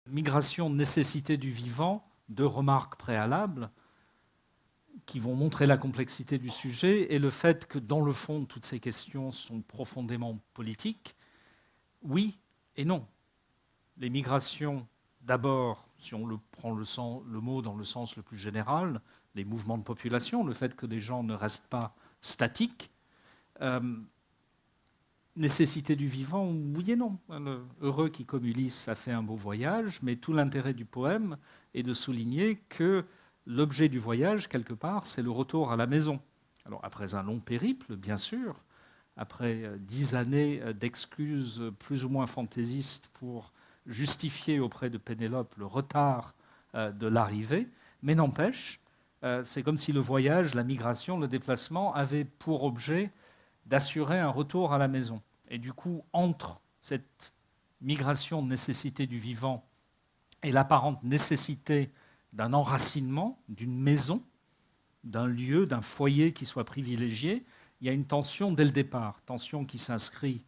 Migration, nécessité du vivant, deux remarques préalables qui vont montrer la complexité du sujet et le fait que, dans le fond, toutes ces questions sont profondément politiques. Oui et non. Les migrations, d'abord, si on prend le mot dans le sens le plus général, les mouvements de population, le fait que les gens ne restent pas statiques. Nécessité du vivant, oui et non. Le heureux qui, comme Ulysse, a fait un beau voyage, mais tout l'intérêt du poème est de souligner que l'objet du voyage, quelque part, c'est le retour à la maison. Alors, après un long périple, bien sûr, après 10 années d'excuses plus ou moins fantaisistes pour justifier auprès de Pénélope le retard de l'arrivée, mais n'empêche, c'est comme si le voyage, la migration, le déplacement avait pour objet d'assurer un retour à la maison. Et du coup, entre cette migration de nécessité du vivant et l'apparente nécessité d'un enracinement, d'une maison, d'un lieu, d'un foyer qui soit privilégié, il y a une tension dès le départ, tension qui s'inscrit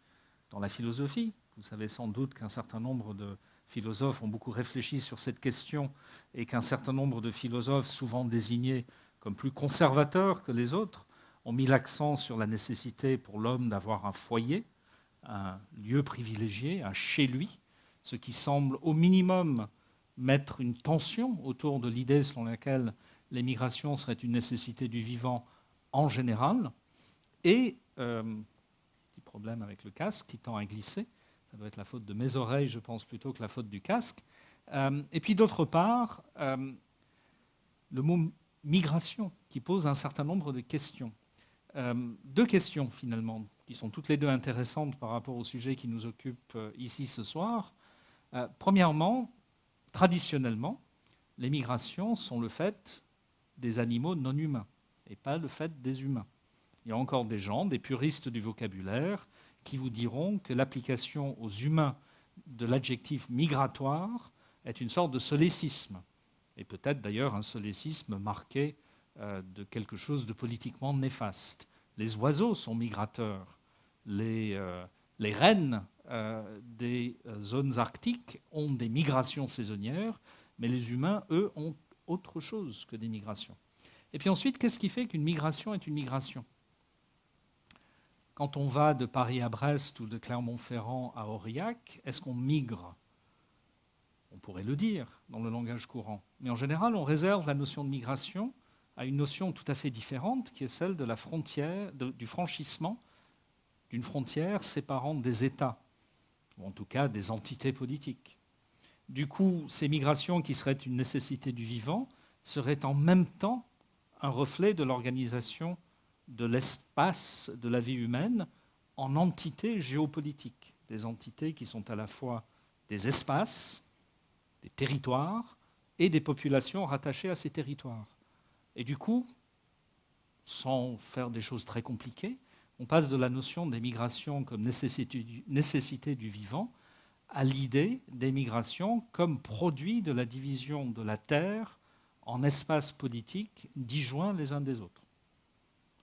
dans la philosophie. Vous savez sans doute qu'un certain nombre de philosophes ont beaucoup réfléchi sur cette question et qu'un certain nombre de philosophes, souvent désignés comme plus conservateurs que les autres, ont mis l'accent sur la nécessité pour l'homme d'avoir un foyer, un lieu privilégié, un chez lui, ce qui semble au minimum mettre une tension autour de l'idée selon laquelle l'émigration serait une nécessité du vivant en général. Et, petit problème avec le casque qui tend à glisser, ça doit être la faute de mes oreilles, je pense, plutôt que la faute du casque. Et puis d'autre part, le mot migration qui pose un certain nombre de questions. Deux questions finalement, qui sont toutes les deux intéressantes par rapport au sujet qui nous occupe ici ce soir. Premièrement, traditionnellement, les migrations sont le fait des animaux non humains et pas le fait des humains. Il y a encore des gens, des puristes du vocabulaire, qui vous diront que l'application aux humains de l'adjectif migratoire est une sorte de solécisme, et peut-être d'ailleurs un solécisme marqué de quelque chose de politiquement néfaste. Les oiseaux sont migrateurs. Les rennes des zones arctiques ont des migrations saisonnières, mais les humains, eux, ont autre chose que des migrations. Et puis ensuite, qu'est-ce qui fait qu'une migration est une migration ? Quand on va de Paris à Brest ou de Clermont-Ferrand à Aurillac, est-ce qu'on migre ? On pourrait le dire dans le langage courant. Mais en général, on réserve la notion de migration à une notion tout à fait différente, qui est celle de la frontière, du franchissement d'une frontière séparant des États, ou en tout cas des entités politiques. Du coup, ces migrations qui seraient une nécessité du vivant seraient en même temps un reflet de l'organisation de l'espace de la vie humaine en entités géopolitiques, des entités qui sont à la fois des espaces, des territoires et des populations rattachées à ces territoires. Et du coup, sans faire des choses très compliquées, on passe de la notion des migrations comme nécessité du vivant à l'idée des migrations comme produit de la division de la Terre en espaces politiques disjoints les uns des autres.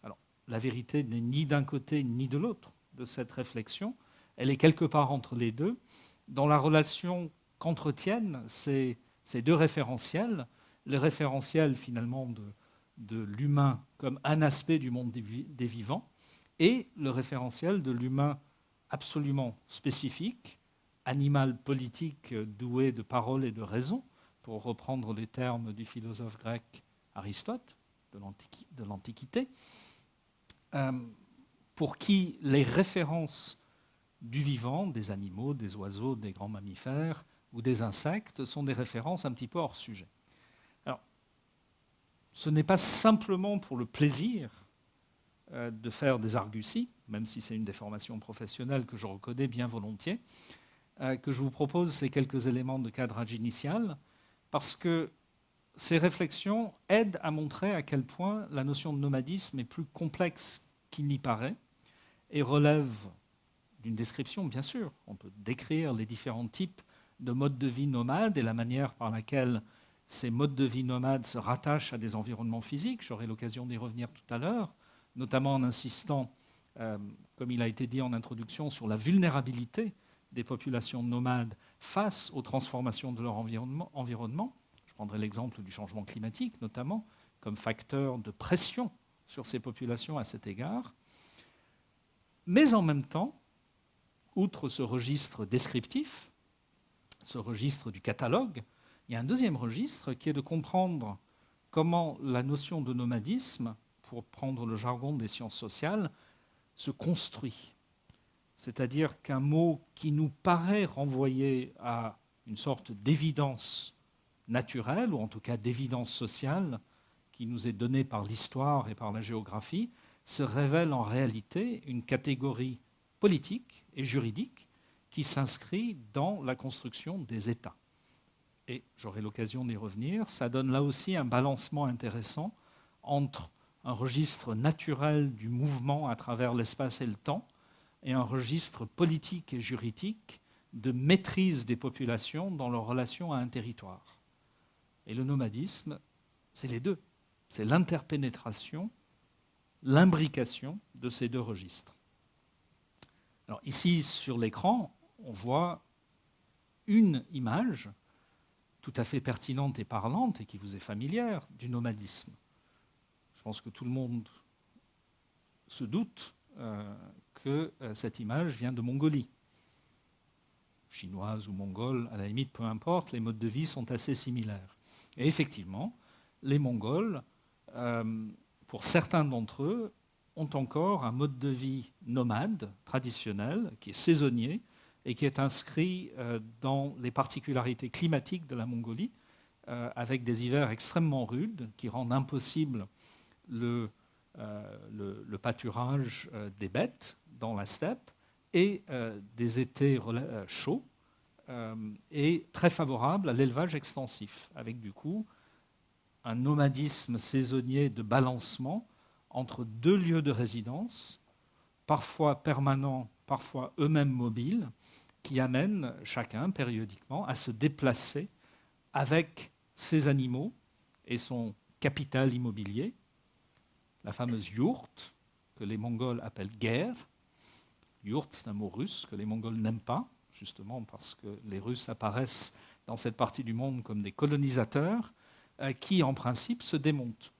Alors, la vérité n'est ni d'un côté ni de l'autre de cette réflexion, elle est quelque part entre les deux, dans la relation qu'entretiennent ces deux référentiels, le référentiel finalement de l'humain comme un aspect du monde des vivants, et le référentiel de l'humain absolument spécifique, animal politique doué de parole et de raison, pour reprendre les termes du philosophe grec Aristote de l'Antiquité, pour qui les références du vivant, des animaux, des oiseaux, des grands mammifères ou des insectes sont des références un petit peu hors sujet. Alors, ce n'est pas simplement pour le plaisir de faire des arguties, même si c'est une des formations professionnelles que je reconnais bien volontiers, que je vous propose ces quelques éléments de cadrage initial, parce que ces réflexions aident à montrer à quel point la notion de nomadisme est plus complexe qu'il n'y paraît et relève d'une description, bien sûr. On peut décrire les différents types de modes de vie nomades et la manière par laquelle ces modes de vie nomades se rattachent à des environnements physiques. J'aurai l'occasion d'y revenir tout à l'heure, notamment en insistant, comme il a été dit en introduction, sur la vulnérabilité des populations nomades face aux transformations de leur environnement. Je prendrai l'exemple du changement climatique, notamment, comme facteur de pression sur ces populations à cet égard. Mais en même temps, outre ce registre descriptif, ce registre du catalogue, il y a un deuxième registre qui est de comprendre comment la notion de nomadisme, pour prendre le jargon des sciences sociales, se construit. C'est-à-dire qu'un mot qui nous paraît renvoyer à une sorte d'évidence naturelle, ou en tout cas d'évidence sociale, qui nous est donnée par l'histoire et par la géographie, se révèle en réalité une catégorie politique et juridique qui s'inscrit dans la construction des États. Et j'aurai l'occasion d'y revenir, ça donne là aussi un balancement intéressant entre un registre naturel du mouvement à travers l'espace et le temps et un registre politique et juridique de maîtrise des populations dans leur relation à un territoire. Et le nomadisme, c'est les deux. C'est l'interpénétration, l'imbrication de ces deux registres. Alors ici, sur l'écran, on voit une image tout à fait pertinente et parlante, et qui vous est familière, du nomadisme. Je pense que tout le monde se doute que cette image vient de Mongolie. Chinoise ou mongole, à la limite, peu importe, les modes de vie sont assez similaires. Et effectivement, les Mongols, pour certains d'entre eux, ont encore un mode de vie nomade, traditionnel, qui est saisonnier, et qui est inscrit dans les particularités climatiques de la Mongolie, avec des hivers extrêmement rudes qui rendent impossible le pâturage des bêtes dans la steppe, et des étés chauds et très favorables à l'élevage extensif, avec du coup un nomadisme saisonnier de balancement entre deux lieux de résidence, parfois permanents, parfois eux-mêmes mobiles, qui amènent chacun périodiquement à se déplacer avec ses animaux et son capital immobilier, la fameuse yourte, que les Mongols appellent ger. Yourte, c'est un mot russe que les Mongols n'aiment pas, justement parce que les Russes apparaissent dans cette partie du monde comme des colonisateurs qui, en principe, se démontent.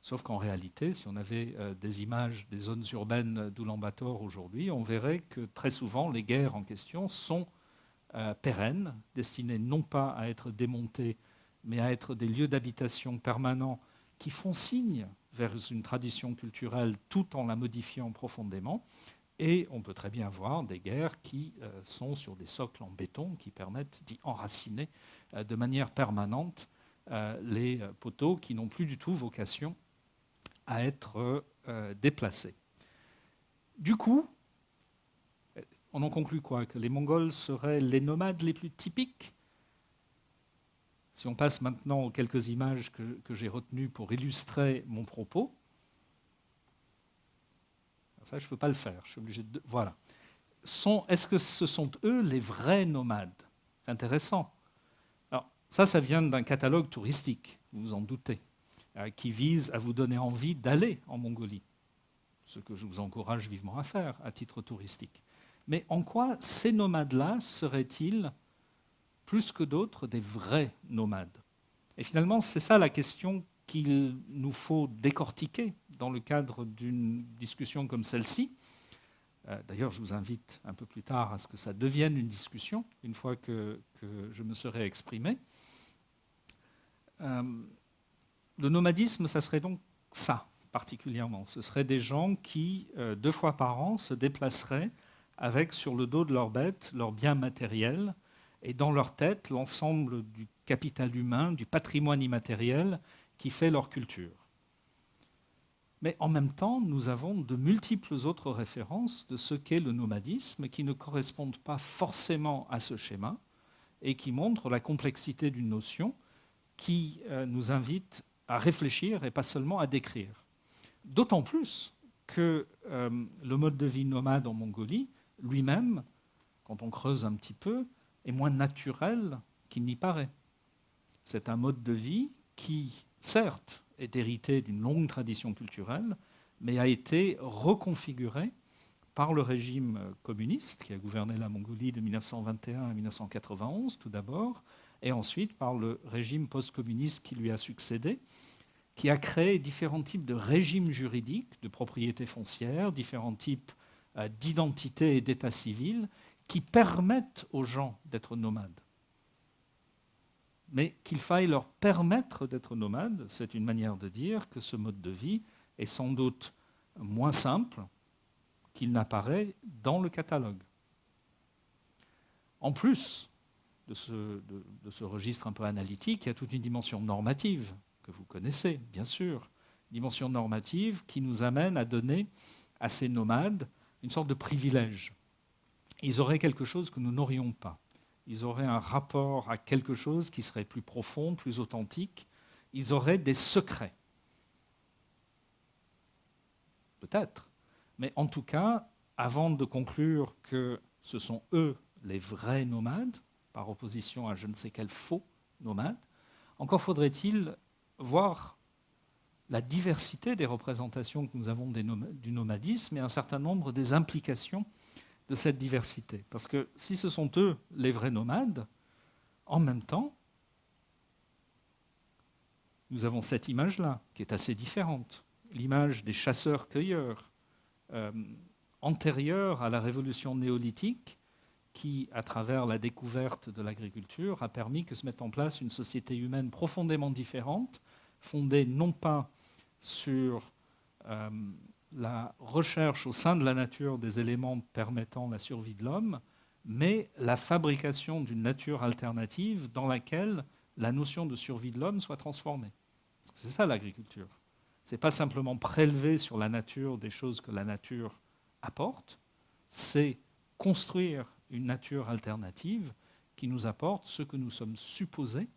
Sauf qu'en réalité, si on avait des images des zones urbaines d'Oulan-Bator aujourd'hui, on verrait que très souvent, les guerres en question sont pérennes, destinées non pas à être démontées, mais à être des lieux d'habitation permanents qui font signe vers une tradition culturelle tout en la modifiant profondément. Et on peut très bien voir des guerres qui sont sur des socles en béton qui permettent d'y enraciner de manière permanente les poteaux qui n'ont plus du tout vocation à être déplacés. Du coup, on en conclut quoi? Que les Mongols seraient les nomades les plus typiques? Si on passe maintenant aux quelques images que j'ai retenues pour illustrer mon propos, ça, je ne peux pas le faire, je suis obligé de... Voilà. Est-ce que ce sont eux les vrais nomades? C'est intéressant. Alors, ça vient d'un catalogue touristique, vous vous en doutez, qui vise à vous donner envie d'aller en Mongolie, ce que je vous encourage vivement à faire à titre touristique. Mais en quoi ces nomades-là seraient-ils, plus que d'autres, des vrais nomades? Et finalement, c'est ça la question qu'il nous faut décortiquer dans le cadre d'une discussion comme celle-ci. D'ailleurs, je vous invite un peu plus tard à ce que ça devienne une discussion, une fois que je me serai exprimé. Le nomadisme, ça serait donc ça, particulièrement. Ce seraient des gens qui, 2 fois par an, se déplaceraient avec sur le dos de leurs bêtes, leurs biens matériels, et dans leur tête, l'ensemble du capital humain, du patrimoine immatériel qui fait leur culture. Mais en même temps, nous avons de multiples autres références de ce qu'est le nomadisme qui ne correspondent pas forcément à ce schéma et qui montrent la complexité d'une notion qui nous invite à réfléchir et pas seulement à décrire. D'autant plus que le mode de vie nomade en Mongolie, lui-même, quand on creuse un petit peu, est moins naturel qu'il n'y paraît. C'est un mode de vie qui, certes, est hérité d'une longue tradition culturelle, mais a été reconfiguré par le régime communiste qui a gouverné la Mongolie de 1921 à 1991 tout d'abord, et ensuite par le régime post-communiste qui lui a succédé, qui a créé différents types de régimes juridiques de propriété foncière, différents types d'identité et d'état civil qui permettent aux gens d'être nomades. Mais qu'il faille leur permettre d'être nomades, c'est une manière de dire que ce mode de vie est sans doute moins simple qu'il n'apparaît dans le catalogue. En plus de ce registre un peu analytique, il y a toute une dimension normative que vous connaissez, bien sûr, dimension normative qui nous amène à donner à ces nomades une sorte de privilège. Ils auraient quelque chose que nous n'aurions pas. Ils auraient un rapport à quelque chose qui serait plus profond, plus authentique. Ils auraient des secrets. Peut-être. Mais en tout cas, avant de conclure que ce sont eux les vrais nomades, par opposition à je ne sais quel faux nomade, encore faudrait-il voir la diversité des représentations que nous avons du nomadisme et un certain nombre des implications de cette diversité. Parce que si ce sont eux les vrais nomades, en même temps, nous avons cette image-là, qui est assez différente. L'image des chasseurs-cueilleurs, antérieure à la révolution néolithique, qui, à travers la découverte de l'agriculture, a permis que se mette en place une société humaine profondément différente, fondée non pas sur la recherche au sein de la nature des éléments permettant la survie de l'homme, mais la fabrication d'une nature alternative dans laquelle la notion de survie de l'homme soit transformée. C'est ça l'agriculture. Ce n'est pas simplement prélever sur la nature des choses que la nature apporte, c'est construire une nature alternative qui nous apporte ce que nous sommes supposés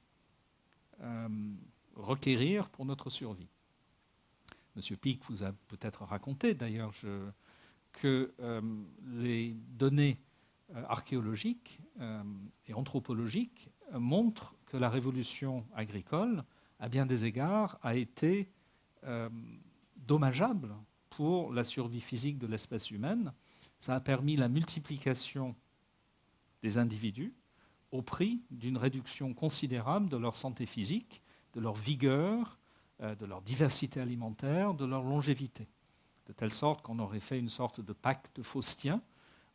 requérir pour notre survie. Monsieur Pic vous a peut-être raconté d'ailleurs que les données archéologiques et anthropologiques montrent que la révolution agricole, à bien des égards, a été dommageable pour la survie physique de l'espèce humaine. Ça a permis la multiplication des individus au prix d'une réduction considérable de leur santé physique, de leur vigueur, de leur diversité alimentaire, de leur longévité. De telle sorte qu'on aurait fait une sorte de pacte faustien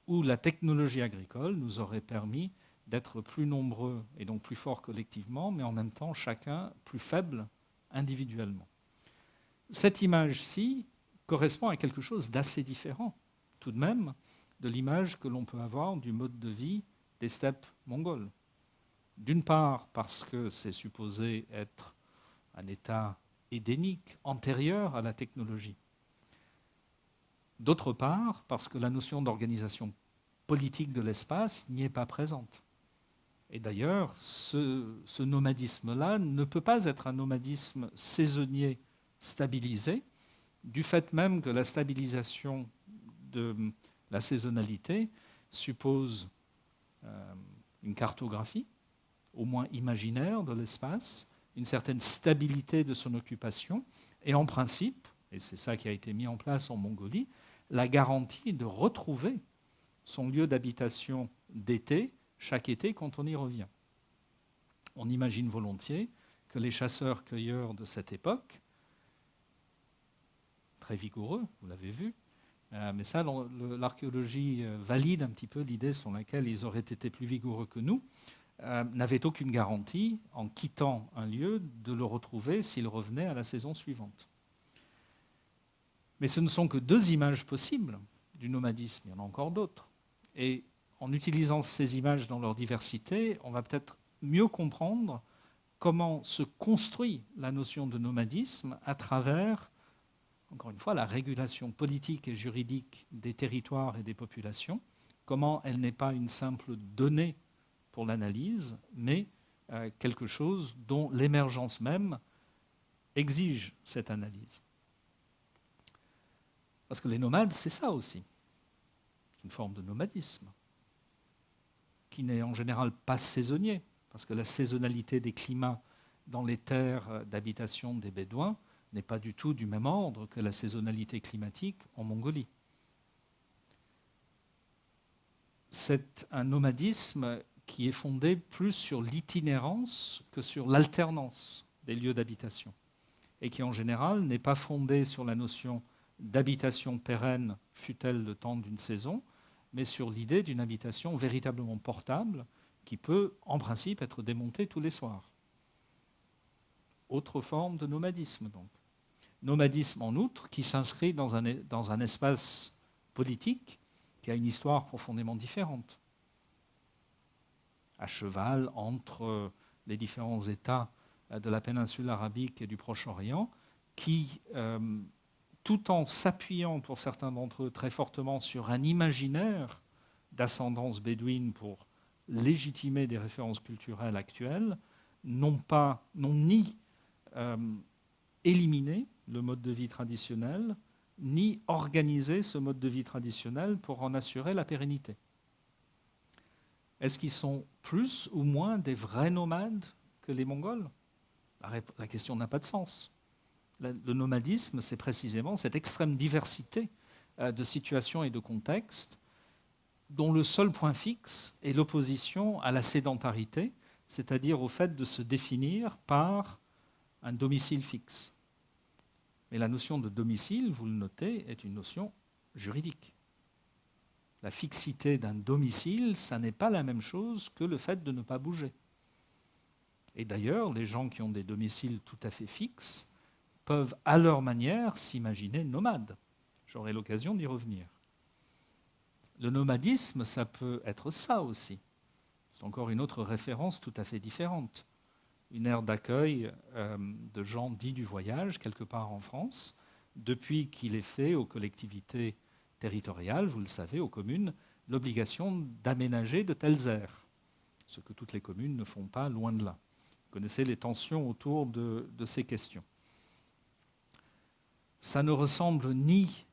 où la technologie agricole nous aurait permis d'être plus nombreux et donc plus forts collectivement, mais en même temps chacun plus faible individuellement. Cette image-ci correspond à quelque chose d'assez différent, tout de même, de l'image que l'on peut avoir du mode de vie des steppes mongoles. D'une part, parce que c'est supposé être un état édénique, antérieur à la technologie. D'autre part, parce que la notion d'organisation politique de l'espace n'y est pas présente. Et d'ailleurs, ce nomadisme-là ne peut pas être un nomadisme saisonnier stabilisé, du fait même que la stabilisation de la saisonnalité suppose une cartographie, au moins imaginaire, de l'espace, une certaine stabilité de son occupation, et en principe, et c'est ça qui a été mis en place en Mongolie, la garantie de retrouver son lieu d'habitation d'été, chaque été, quand on y revient. On imagine volontiers que les chasseurs-cueilleurs de cette époque, très vigoureux, vous l'avez vu, mais ça, l'archéologie valide un petit peu l'idée selon laquelle ils auraient été plus vigoureux que nous, n'avaient aucune garantie, en quittant un lieu, de le retrouver s'ils revenaient à la saison suivante. Mais ce ne sont que deux images possibles du nomadisme, il y en a encore d'autres. Et en utilisant ces images dans leur diversité, on va peut-être mieux comprendre comment se construit la notion de nomadisme à travers, encore une fois, la régulation politique et juridique des territoires et des populations, comment elle n'est pas une simple donnée pour l'analyse, mais quelque chose dont l'émergence même exige cette analyse. Parce que les nomades, c'est ça aussi, une forme de nomadisme, qui n'est en général pas saisonnier, parce que la saisonnalité des climats dans les terres d'habitation des Bédouins n'est pas du tout du même ordre que la saisonnalité climatique en Mongolie. c'est un nomadisme qui est fondé plus sur l'itinérance que sur l'alternance des lieux d'habitation, et qui en général n'est pas fondé sur la notion d'habitation pérenne, fût-elle le temps d'une saison, mais sur l'idée d'une habitation véritablement portable qui peut, en principe, être démontée tous les soirs. Autre forme de nomadisme, donc. Nomadisme, en outre, qui s'inscrit dans un espace politique qui a une histoire profondément différente, à cheval entre les différents États de la péninsule arabique et du Proche-Orient, qui, tout en s'appuyant pour certains d'entre eux très fortement sur un imaginaire d'ascendance bédouine pour légitimer des références culturelles actuelles, n'ont ni éliminé le mode de vie traditionnel, ni organisé ce mode de vie traditionnel pour en assurer la pérennité. Est-ce qu'ils sont plus ou moins des vrais nomades que les Mongols? La question n'a pas de sens. Le nomadisme, c'est précisément cette extrême diversité de situations et de contextes dont le seul point fixe est l'opposition à la sédentarité, c'est-à-dire au fait de se définir par un domicile fixe. Mais la notion de domicile, vous le notez, est une notion juridique. La fixité d'un domicile, ça n'est pas la même chose que le fait de ne pas bouger. Et d'ailleurs, les gens qui ont des domiciles tout à fait fixes peuvent, à leur manière, s'imaginer nomades. J'aurai l'occasion d'y revenir. Le nomadisme, ça peut être ça aussi. C'est encore une autre référence tout à fait différente. Une aire d'accueil de gens dits du voyage, quelque part en France, depuis qu'il est fait aux collectivités territoriales, vous le savez, aux communes, l'obligation d'aménager de telles aires, ce que toutes les communes ne font pas, loin de là. Vous connaissez les tensions autour de ces questions. Ça ne ressemble ni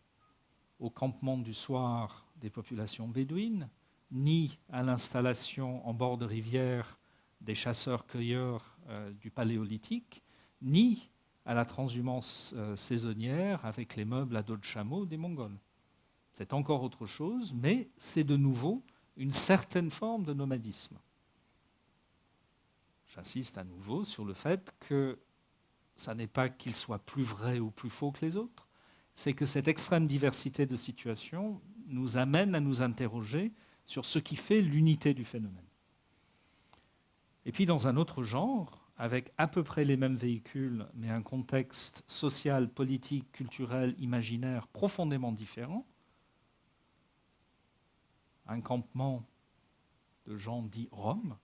au campement du soir des populations bédouines, ni à l'installation en bord de rivière des chasseurs-cueilleurs du Paléolithique, ni à la transhumance saisonnière avec les meubles à dos de chameau des Mongols. C'est encore autre chose, mais c'est de nouveau une certaine forme de nomadisme. J'insiste à nouveau sur le fait que ça n'est pas qu'il soit plus vrai ou plus faux que les autres, c'est que cette extrême diversité de situations nous amène à nous interroger sur ce qui fait l'unité du phénomène. Et puis dans un autre genre, avec à peu près les mêmes véhicules, mais un contexte social, politique, culturel, imaginaire profondément différent, un campement de gens dits roms,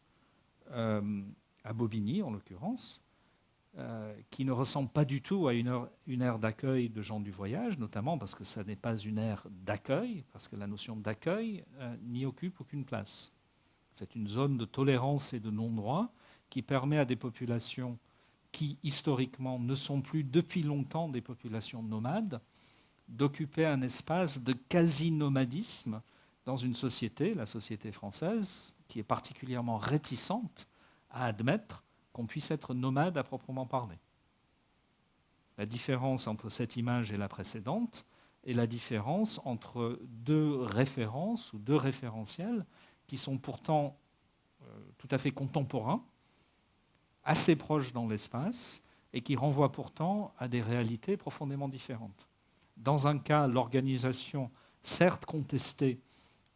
à Bobigny en l'occurrence, qui ne ressemble pas du tout à une aire d'accueil de gens du voyage, notamment parce que ça n'est pas une aire d'accueil, parce que la notion d'accueil n'y occupe aucune place. C'est une zone de tolérance et de non-droit qui permet à des populations qui, historiquement, ne sont plus depuis longtemps des populations nomades, d'occuper un espace de quasi-nomadisme dans une société, la société française, qui est particulièrement réticente à admettre qu'on puisse être nomade à proprement parler. La différence entre cette image et la précédente est la différence entre deux références ou deux référentiels qui sont pourtant tout à fait contemporains, assez proches dans l'espace, et qui renvoient pourtant à des réalités profondément différentes. Dans un cas, l'organisation, certes contestée,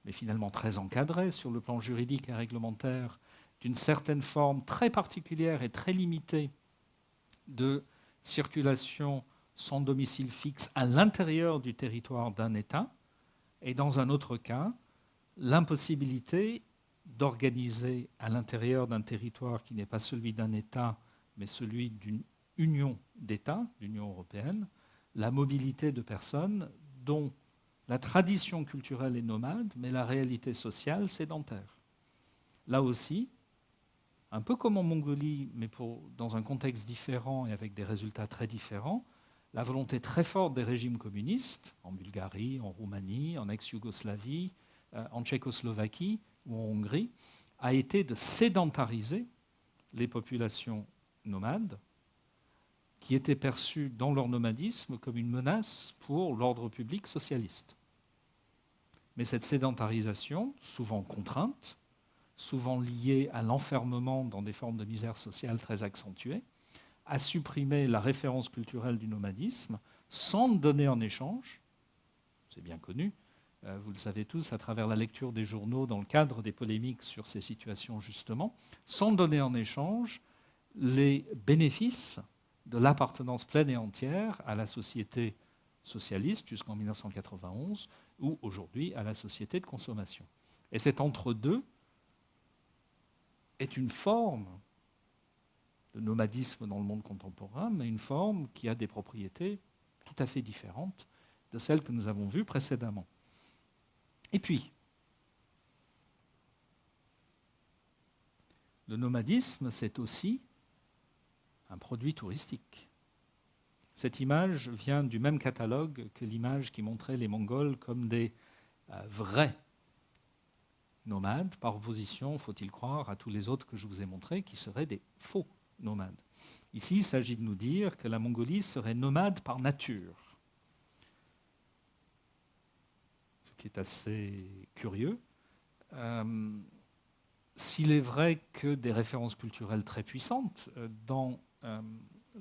mais finalement très encadrée sur le plan juridique et réglementaire, d'une certaine forme très particulière et très limitée de circulation sans domicile fixe à l'intérieur du territoire d'un État, et dans un autre cas, l'impossibilité d'organiser à l'intérieur d'un territoire qui n'est pas celui d'un État, mais celui d'une union d'États, l'Union européenne, la mobilité de personnes dont la tradition culturelle est nomade, mais la réalité sociale sédentaire. Là aussi, un peu comme en Mongolie, mais dans un contexte différent et avec des résultats très différents, la volonté très forte des régimes communistes, en Bulgarie, en Roumanie, en ex-Yougoslavie, en Tchécoslovaquie ou en Hongrie, a été de sédentariser les populations nomades qui étaient perçues dans leur nomadisme comme une menace pour l'ordre public socialiste. Mais cette sédentarisation, souvent contrainte, souvent liée à l'enfermement dans des formes de misère sociale très accentuées, a supprimé la référence culturelle du nomadisme sans donner en échange, c'est bien connu, vous le savez tous, à travers la lecture des journaux dans le cadre des polémiques sur ces situations justement, sans donner en échange les bénéfices de l'appartenance pleine et entière à la société socialiste jusqu'en 1991 ou aujourd'hui à la société de consommation. Et cet entre-deux est une forme de nomadisme dans le monde contemporain, mais une forme qui a des propriétés tout à fait différentes de celles que nous avons vues précédemment. Et puis, le nomadisme, c'est aussi un produit touristique. Cette image vient du même catalogue que l'image qui montrait les Mongols comme des vrais nomades, par opposition, faut-il croire, à tous les autres que je vous ai montrés, qui seraient des faux nomades. Ici, il s'agit de nous dire que la Mongolie serait nomade par nature. Ce qui est assez curieux. S'il est vrai que des références culturelles très puissantes dans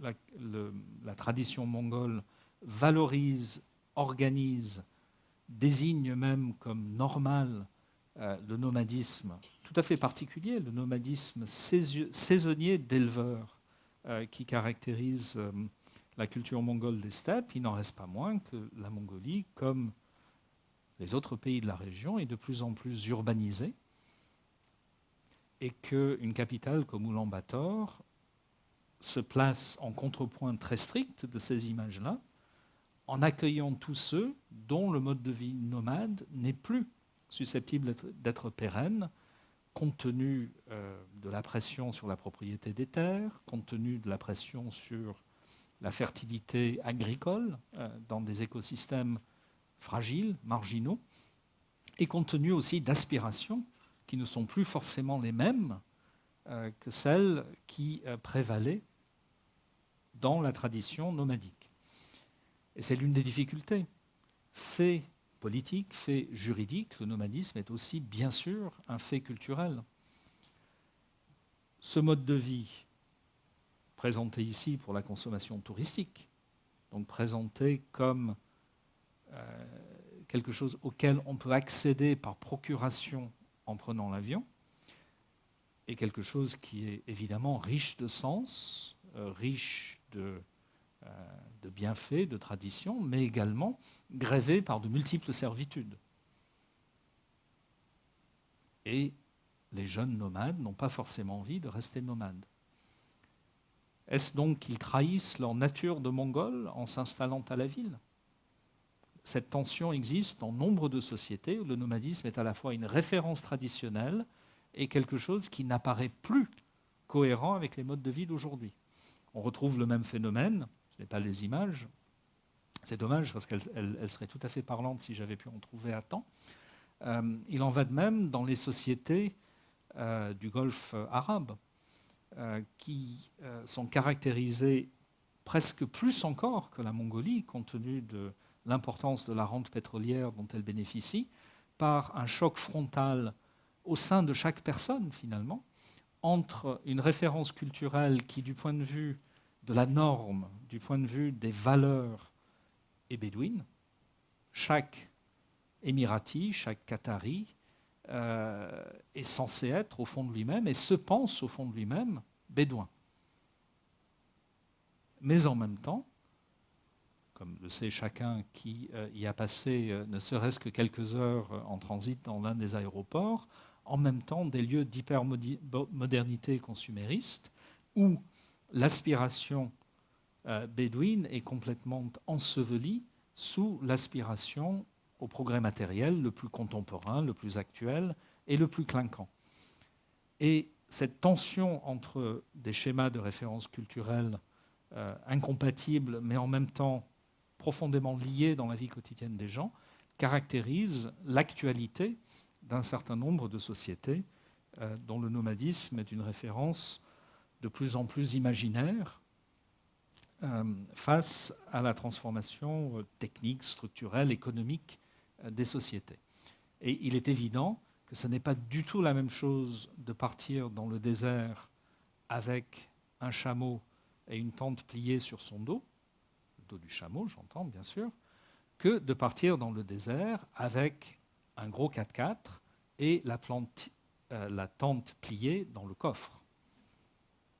la tradition mongole valorisent, organisent, désignent même comme normal le nomadisme tout à fait particulier, le nomadisme saisonnier d'éleveurs qui caractérise la culture mongole des steppes, il n'en reste pas moins que la Mongolie, comme les autres pays de la région, est de plus en plus urbanisée et qu'une capitale comme Oulan-Bator se place en contrepoint très strict de ces images-là, en accueillant tous ceux dont le mode de vie nomade n'est plus susceptible d'être pérenne, compte tenu de la pression sur la propriété des terres, compte tenu de la pression sur la fertilité agricole dans des écosystèmes fragiles, marginaux, et compte tenu aussi d'aspirations qui ne sont plus forcément les mêmes que celles qui prévalaient dans la tradition nomadique. Et c'est l'une des difficultés. Fait politique, fait juridique, le nomadisme est aussi bien sûr un fait culturel. Ce mode de vie, présenté ici pour la consommation touristique, donc présenté comme quelque chose auquel on peut accéder par procuration en prenant l'avion, est quelque chose qui est évidemment riche de sens, riche de bienfaits, de traditions, mais également grévé par de multiples servitudes. Et les jeunes nomades n'ont pas forcément envie de rester nomades. Est-ce donc qu'ils trahissent leur nature de Mongols en s'installant à la ville ? Cette tension existe dans nombre de sociétés où le nomadisme est à la fois une référence traditionnelle et quelque chose qui n'apparaît plus cohérent avec les modes de vie d'aujourd'hui. On retrouve le même phénomène, je n'ai pas les images, c'est dommage parce qu'elles seraient tout à fait parlantes si j'avais pu en trouver à temps. Il en va de même dans les sociétés du Golfe arabe, qui sont caractérisées presque plus encore que la Mongolie, compte tenu de l'importance de la rente pétrolière dont elle bénéficie, par un choc frontal au sein de chaque personne, finalement, entre une référence culturelle qui, du point de vue de la norme, du point de vue des valeurs, est bédouine. Chaque Émirati, chaque Qatari est censé être au fond de lui-même et se pense au fond de lui-même bédouin. Mais en même temps, comme le sait chacun qui y a passé ne serait-ce que quelques heures en transit dans l'un des aéroports, en même temps des lieux d'hypermodernité consumériste où l'aspiration bédouine est complètement ensevelie sous l'aspiration au progrès matériel le plus contemporain, le plus actuel et le plus clinquant. Et cette tension entre des schémas de référence culturelle incompatibles, mais en même temps profondément liés dans la vie quotidienne des gens, caractérise l'actualité d'un certain nombre de sociétés dont le nomadisme est une référence de plus en plus imaginaire face à la transformation technique, structurelle, économique des sociétés. Et il est évident que ce n'est pas du tout la même chose de partir dans le désert avec un chameau et une tente pliée sur son dos, le dos du chameau, j'entends bien sûr, que de partir dans le désert avec un gros 4x4 et la tente pliée dans le coffre.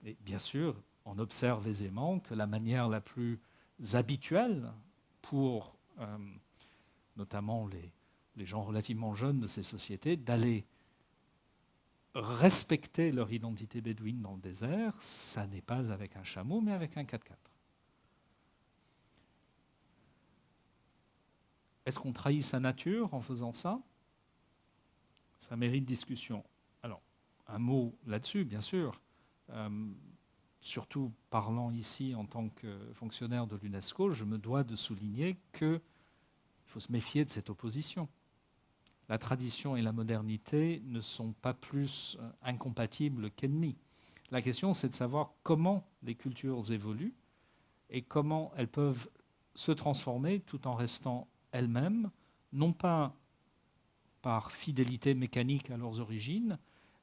Et bien sûr, on observe aisément que la manière la plus habituelle pour notamment les gens relativement jeunes de ces sociétés d'aller respecter leur identité bédouine dans le désert, ça n'est pas avec un chameau, mais avec un 4x4. Est-ce qu'on trahit sa nature en faisant ça? Ça mérite discussion. Alors, un mot là-dessus, bien sûr. Surtout parlant ici en tant que fonctionnaire de l'UNESCO, je me dois de souligner qu'il faut se méfier de cette opposition. La tradition et la modernité ne sont pas plus incompatibles qu'ennemis. La question, c'est de savoir comment les cultures évoluent et comment elles peuvent se transformer tout en restant elles-mêmes, non pas par fidélité mécanique à leurs origines,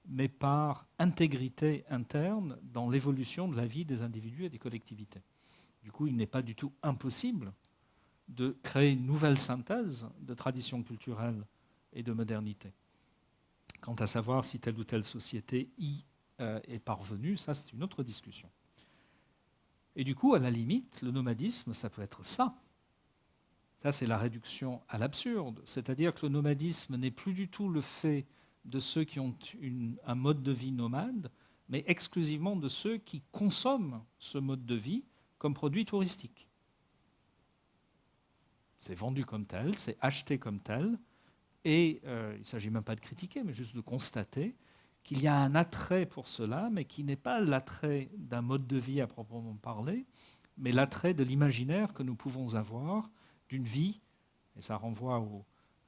mais par intégrité interne dans l'évolution de la vie des individus et des collectivités. Du coup, il n'est pas du tout impossible de créer une nouvelle synthèse de traditions culturelles et de modernité. Quant à savoir si telle ou telle société y est parvenue, ça c'est une autre discussion. Et du coup, à la limite, le nomadisme, ça peut être ça. Ça, c'est la réduction à l'absurde. C'est-à-dire que le nomadisme n'est plus du tout le fait de ceux qui ont un mode de vie nomade, mais exclusivement de ceux qui consomment ce mode de vie comme produit touristique. C'est vendu comme tel, c'est acheté comme tel, et il ne s'agit même pas de critiquer, mais juste de constater qu'il y a un attrait pour cela, mais qui n'est pas l'attrait d'un mode de vie à proprement parler, mais l'attrait de l'imaginaire que nous pouvons avoir d'une vie, et ça renvoie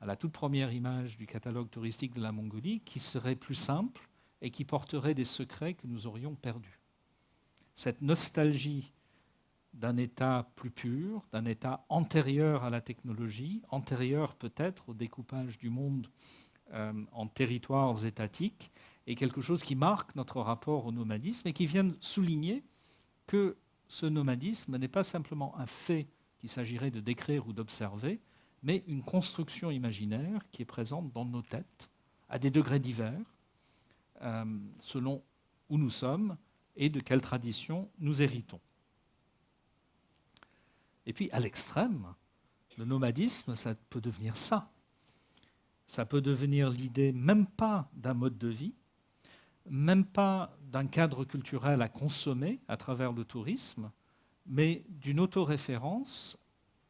à la toute première image du catalogue touristique de la Mongolie, qui serait plus simple et qui porterait des secrets que nous aurions perdus. Cette nostalgie d'un état plus pur, d'un état antérieur à la technologie, antérieur peut-être au découpage du monde en territoires étatiques, est quelque chose qui marque notre rapport au nomadisme et qui vient souligner que ce nomadisme n'est pas simplement un fait qu'il s'agirait de décrire ou d'observer, mais une construction imaginaire qui est présente dans nos têtes, à des degrés divers, selon où nous sommes et de quelle tradition nous héritons. Et puis, à l'extrême, le nomadisme, ça peut devenir ça. Ça peut devenir l'idée même pas d'un mode de vie, même pas d'un cadre culturel à consommer à travers le tourisme, mais d'une autoréférence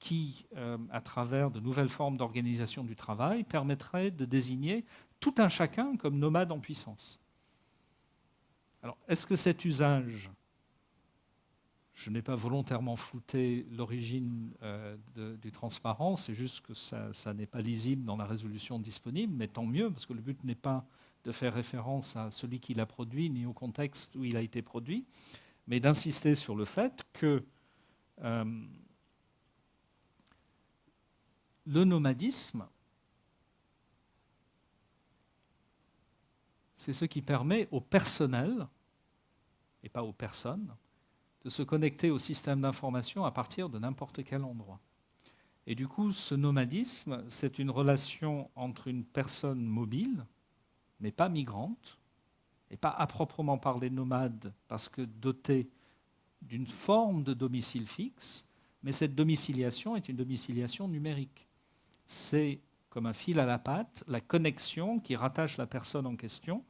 qui, à travers de nouvelles formes d'organisation du travail, permettrait de désigner tout un chacun comme nomade en puissance. Alors, est-ce que cet usage, je n'ai pas volontairement flouté l'origine du transparent, c'est juste que ça n'est pas lisible dans la résolution disponible, mais tant mieux, parce que le but n'est pas de faire référence à celui qui l'a produit, ni au contexte où il a été produit, mais d'insister sur le fait que le nomadisme, c'est ce qui permet au personnel, et pas aux personnes, de se connecter au système d'information à partir de n'importe quel endroit. Et du coup, ce nomadisme, c'est une relation entre une personne mobile, mais pas migrante, et pas à proprement parler nomade, parce que dotée d'une forme de domicile fixe, mais cette domiciliation est une domiciliation numérique. C'est comme un fil à la patte, la connexion qui rattache la personne en question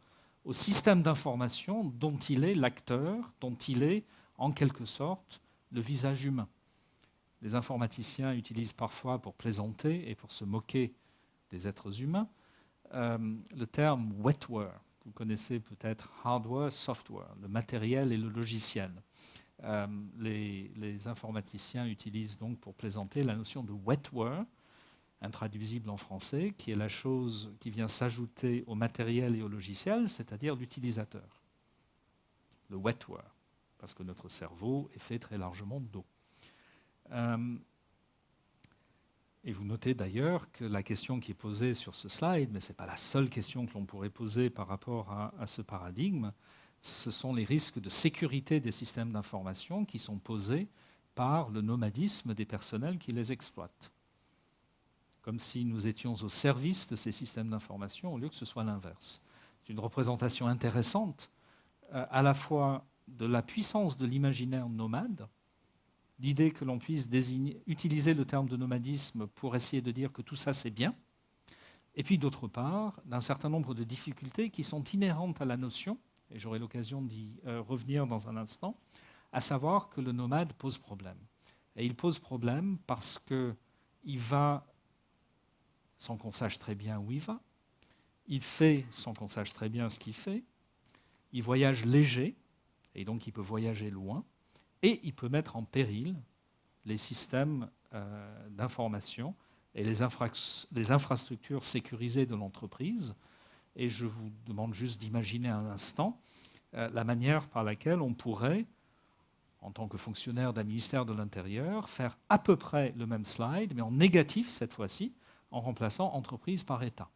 au système d'information dont il est l'acteur, dont il est en quelque sorte le visage humain. Les informaticiens utilisent parfois pour plaisanter et pour se moquer des êtres humains le terme wetware. Vous connaissez peut-être hardware, software, le matériel et le logiciel. Les informaticiens utilisent donc pour plaisanter la notion de wetware, intraduisible en français, qui est la chose qui vient s'ajouter au matériel et au logiciel, c'est-à-dire l'utilisateur. Le wetware, parce que notre cerveau est fait très largement d'eau. Et vous notez d'ailleurs que la question qui est posée sur ce slide, mais ce n'est pas la seule question que l'on pourrait poser par rapport à ce paradigme, ce sont les risques de sécurité des systèmes d'information qui sont posés par le nomadisme des personnels qui les exploitent. Comme si nous étions au service de ces systèmes d'information au lieu que ce soit l'inverse. C'est une représentation intéressante à la fois de la puissance de l'imaginaire nomade, l'idée que l'on puisse utiliser le terme de nomadisme pour essayer de dire que tout ça c'est bien, et puis d'autre part, d'un certain nombre de difficultés qui sont inhérentes à la notion, et j'aurai l'occasion d'y revenir dans un instant, à savoir que le nomade pose problème. Et il pose problème parce qu'il va sans qu'on sache très bien où il va, il fait sans qu'on sache très bien ce qu'il fait, il voyage léger, et donc il peut voyager loin, et il peut mettre en péril les systèmes d'information et les infrastructures sécurisées de l'entreprise. Et je vous demande juste d'imaginer un instant la manière par laquelle on pourrait, en tant que fonctionnaire d'un ministère de l'Intérieur, faire à peu près le même slide, mais en négatif cette fois-ci, en remplaçant entreprise par État.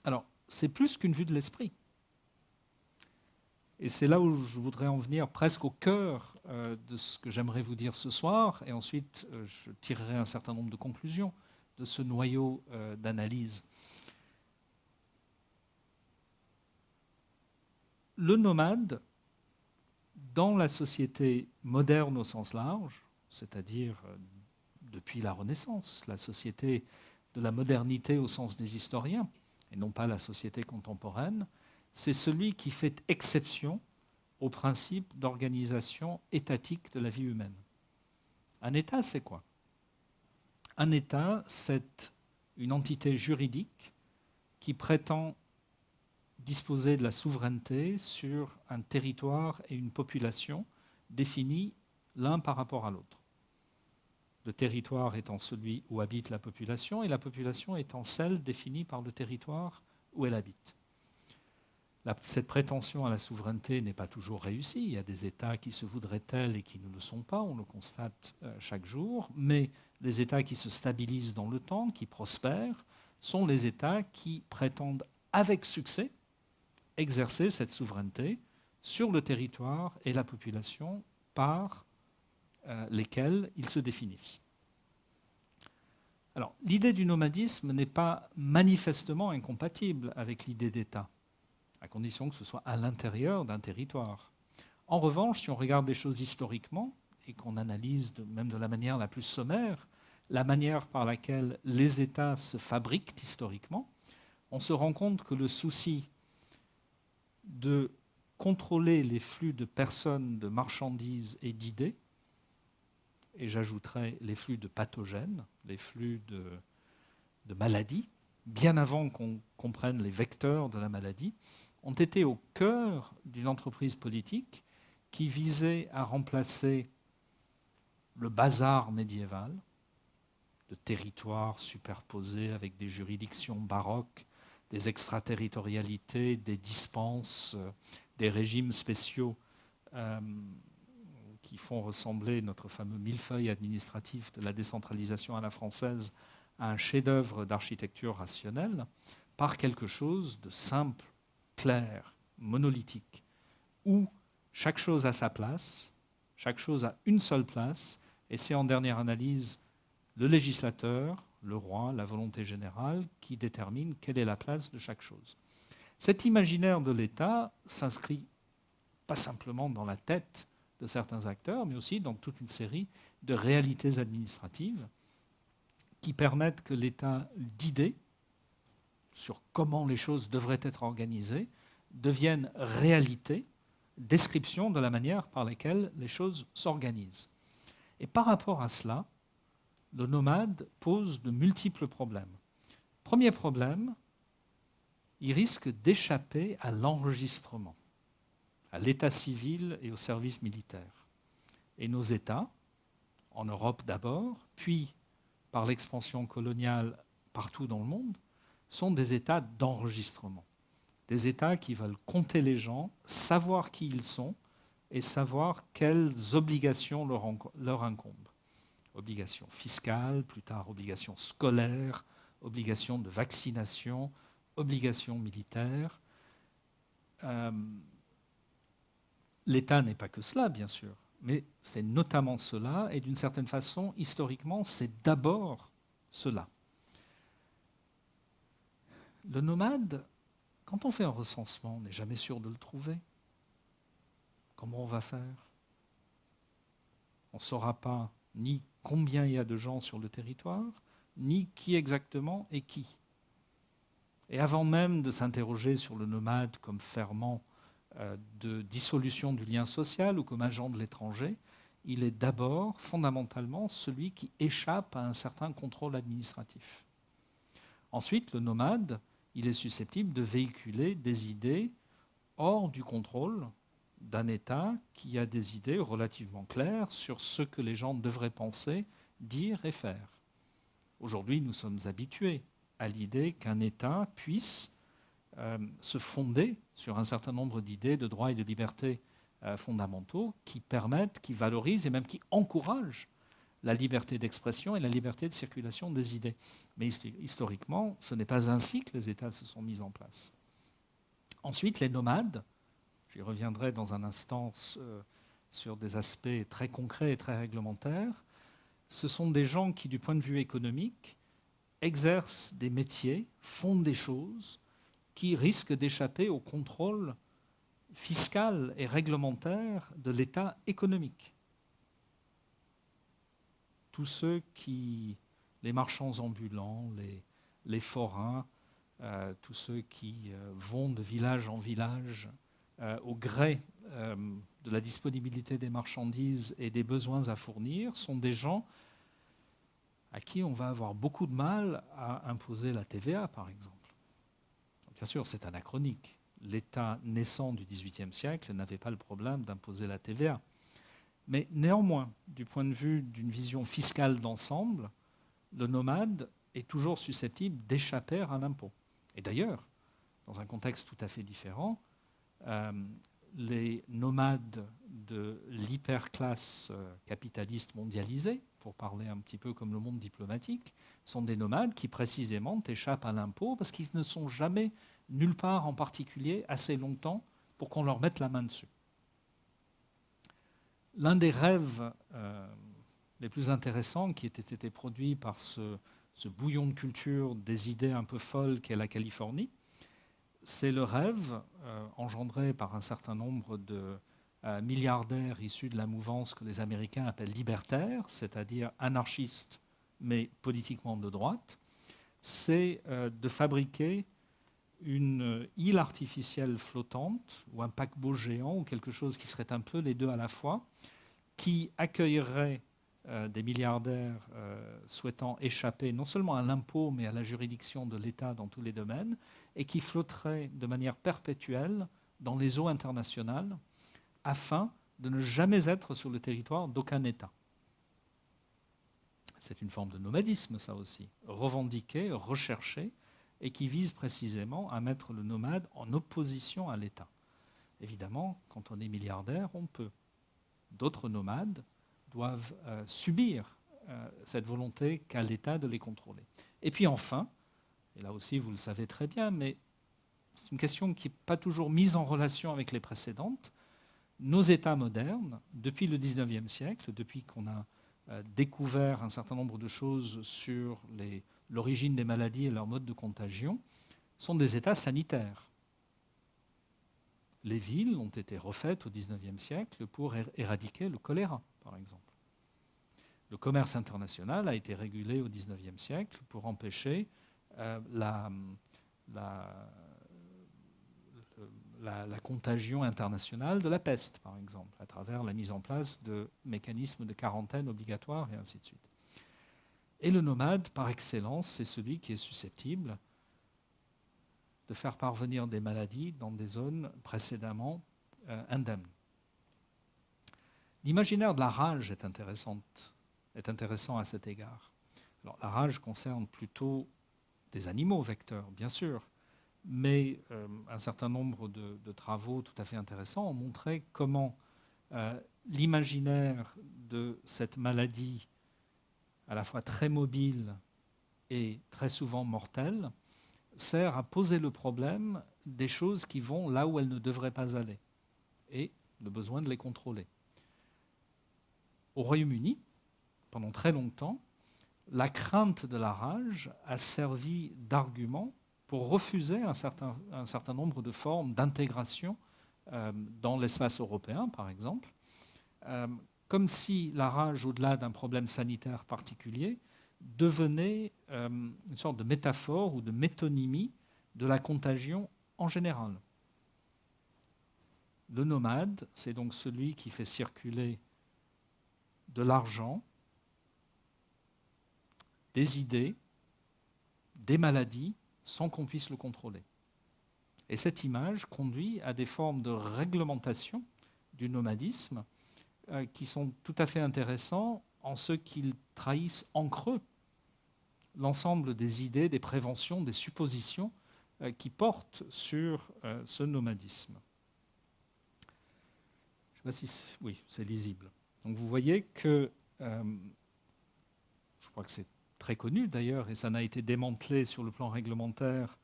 Alors, c'est plus qu'une vue de l'esprit. Et c'est là où je voudrais en venir presque au cœur de ce que j'aimerais vous dire ce soir, et ensuite je tirerai un certain nombre de conclusions de ce noyau d'analyse. Le nomade, dans la société moderne au sens large, c'est-à-dire depuis la Renaissance, la société de la modernité au sens des historiens, et non pas la société contemporaine, c'est celui qui fait exception au principe d'organisation étatique de la vie humaine. Un État, c'est quoi? Un État, c'est une entité juridique qui prétend disposer de la souveraineté sur un territoire et une population définis l'un par rapport à l'autre. Le territoire étant celui où habite la population et la population étant celle définie par le territoire où elle habite. Cette prétention à la souveraineté n'est pas toujours réussie. Il y a des États qui se voudraient tels et qui ne le sont pas, on le constate chaque jour, mais les États qui se stabilisent dans le temps, qui prospèrent, sont les États qui prétendent avec succès exercer cette souveraineté sur le territoire et la population par lesquels ils se définissent. Alors, l'idée du nomadisme n'est pas manifestement incompatible avec l'idée d'État, à condition que ce soit à l'intérieur d'un territoire. En revanche, si on regarde les choses historiquement, et qu'on analyse même de la manière la plus sommaire, la manière par laquelle les États se fabriquent historiquement, on se rend compte que le souci de contrôler les flux de personnes, de marchandises et d'idées, et j'ajouterais les flux de pathogènes, les flux de maladies, bien avant qu'on comprenne les vecteurs de la maladie, ont été au cœur d'une entreprise politique qui visait à remplacer le bazar médiéval, de territoires superposés avec des juridictions baroques, des extraterritorialités, des dispenses, des régimes spéciaux qui font ressembler notre fameux millefeuille administratif de la décentralisation à la française à un chef-d'œuvre d'architecture rationnelle, par quelque chose de simple, clair, monolithique, où chaque chose a sa place, chaque chose a une seule place, et c'est en dernière analyse le législateur, le roi, la volonté générale, qui détermine quelle est la place de chaque chose. Cet imaginaire de l'État s'inscrit pas simplement dans la tête de certains acteurs, mais aussi dans toute une série de réalités administratives qui permettent que l'état d'idées sur comment les choses devraient être organisées deviennent réalité, description de la manière par laquelle les choses s'organisent. Et par rapport à cela, le nomade pose de multiples problèmes. Premier problème, il risque d'échapper à l'enregistrement, à l'état civil et au service militaire. Et nos États, en Europe d'abord, puis par l'expansion coloniale partout dans le monde, sont des États d'enregistrement. Des États qui veulent compter les gens, savoir qui ils sont et savoir quelles obligations leur incombent. Obligation fiscale, plus tard obligation scolaire, obligation de vaccination, obligation militaire. L'État n'est pas que cela, bien sûr, mais c'est notamment cela, et d'une certaine façon, historiquement, c'est d'abord cela. Le nomade, quand on fait un recensement, on n'est jamais sûr de le trouver. Comment on va faire? On ne saura pas ni combien il y a de gens sur le territoire, ni qui exactement est qui. Et avant même de s'interroger sur le nomade comme ferment de dissolution du lien social ou comme agent de l'étranger, il est d'abord, fondamentalement, celui qui échappe à un certain contrôle administratif. Ensuite, le nomade, il est susceptible de véhiculer des idées hors du contrôle d'un État qui a des idées relativement claires sur ce que les gens devraient penser, dire et faire. Aujourd'hui, nous sommes habitués à l'idée qu'un État puisse se fonder sur un certain nombre d'idées de droits et de libertés fondamentaux qui permettent, qui valorisent et même qui encouragent la liberté d'expression et la liberté de circulation des idées. Mais historiquement, ce n'est pas ainsi que les États se sont mis en place. Ensuite, les nomades, j'y reviendrai dans un instant sur des aspects très concrets et très réglementaires, ce sont des gens qui, du point de vue économique, exercent des métiers, font des choses qui risquent d'échapper au contrôle fiscal et réglementaire de l'État économique. Tous ceux qui, les marchands ambulants, les forains, tous ceux qui vont de village en village au gré de la disponibilité des marchandises et des besoins à fournir, sont des gens à qui on va avoir beaucoup de mal à imposer la TVA, par exemple. Bien sûr, c'est anachronique. L'État naissant du XVIIIe siècle n'avait pas le problème d'imposer la TVA. Mais néanmoins, du point de vue d'une vision fiscale d'ensemble, le nomade est toujours susceptible d'échapper à l'impôt. Et d'ailleurs, dans un contexte tout à fait différent, les nomades de l'hyperclasse capitaliste mondialisée, pour parler un petit peu comme le monde diplomatique, sont des nomades qui précisément échappent à l'impôt parce qu'ils ne sont jamais nulle part en particulier assez longtemps pour qu'on leur mette la main dessus. L'un des rêves les plus intéressants qui ait été produit par ce bouillon de culture des idées un peu folles qu'est la Californie, c'est le rêve engendré par un certain nombre de milliardaires issus de la mouvance que les Américains appellent libertaires, c'est-à-dire anarchistes mais politiquement de droite, c'est de fabriquer une île artificielle flottante ou un paquebot géant ou quelque chose qui serait un peu les deux à la fois, qui accueillerait des milliardaires souhaitant échapper non seulement à l'impôt mais à la juridiction de l'État dans tous les domaines et qui flotterait de manière perpétuelle dans les eaux internationales afin de ne jamais être sur le territoire d'aucun État. C'est une forme de nomadisme, ça aussi, revendiqué, recherché, et qui vise précisément à mettre le nomade en opposition à l'État. Évidemment, quand on est milliardaire, on peut. D'autres nomades doivent subir cette volonté qu'a l'État de les contrôler. Et puis enfin, et là aussi vous le savez très bien, mais c'est une question qui n'est pas toujours mise en relation avec les précédentes, nos États modernes, depuis le XIXe siècle, depuis qu'on a découvert un certain nombre de choses sur l'origine des maladies et leur mode de contagion, sont des États sanitaires. Les villes ont été refaites au XIXe siècle pour éradiquer le choléra, par exemple. Le commerce international a été régulé au XIXe siècle pour empêcher la contagion internationale de la peste, par exemple, à travers la mise en place de mécanismes de quarantaine obligatoires et ainsi de suite. Et le nomade, par excellence, c'est celui qui est susceptible de faire parvenir des maladies dans des zones précédemment indemnes. L'imaginaire de la rage est intéressant à cet égard. Alors, la rage concerne plutôt des animaux vecteurs, bien sûr, mais un certain nombre de travaux tout à fait intéressants ont montré comment l'imaginaire de cette maladie à la fois très mobile et très souvent mortelle, sert à poser le problème des choses qui vont là où elles ne devraient pas aller et le besoin de les contrôler. Au Royaume-Uni, pendant très longtemps, la crainte de la rage a servi d'argument pour refuser un certain nombre de formes d'intégration dans l'espace européen, par exemple, comme si la rage, au-delà d'un problème sanitaire particulier, devenait une sorte de métaphore ou de métonymie de la contagion en général. Le nomade, c'est donc celui qui fait circuler de l'argent, des idées, des maladies, sans qu'on puisse le contrôler. Et cette image conduit à des formes de réglementation du nomadisme qui sont tout à fait intéressants en ce qu'ils trahissent en creux l'ensemble des idées, des préventions, des suppositions qui portent sur ce nomadisme. Je ne sais pas si oui, c'est lisible. Donc vous voyez que, je crois que c'est très connu d'ailleurs, et ça n'a été démantelé sur le plan réglementaire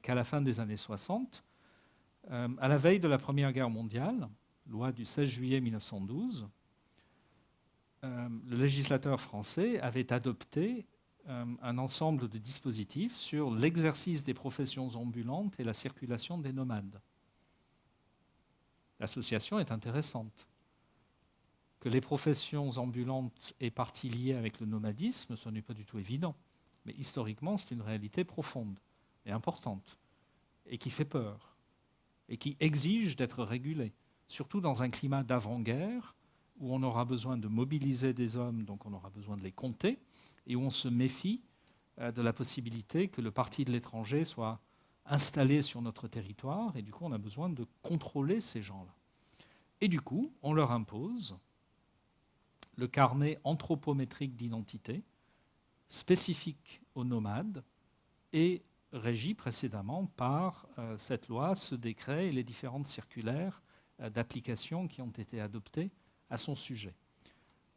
qu'à la fin des années 60, à la veille de la Première Guerre mondiale, loi du 16 juillet 1912, le législateur français avait adopté un ensemble de dispositifs sur l'exercice des professions ambulantes et la circulation des nomades. L'association est intéressante. Que les professions ambulantes aient partie liée avec le nomadisme, ce n'est pas du tout évident. Mais historiquement, c'est une réalité profonde et importante, et qui fait peur, et qui exige d'être régulée, surtout dans un climat d'avant-guerre, où on aura besoin de mobiliser des hommes, donc on aura besoin de les compter, et où on se méfie de la possibilité que le parti de l'étranger soit installé sur notre territoire, et du coup on a besoin de contrôler ces gens-là. Et du coup, on leur impose le carnet anthropométrique d'identité, spécifique aux nomades, et régi précédemment par cette loi, ce décret et les différentes circulaires d'application qui ont été adoptées à son sujet.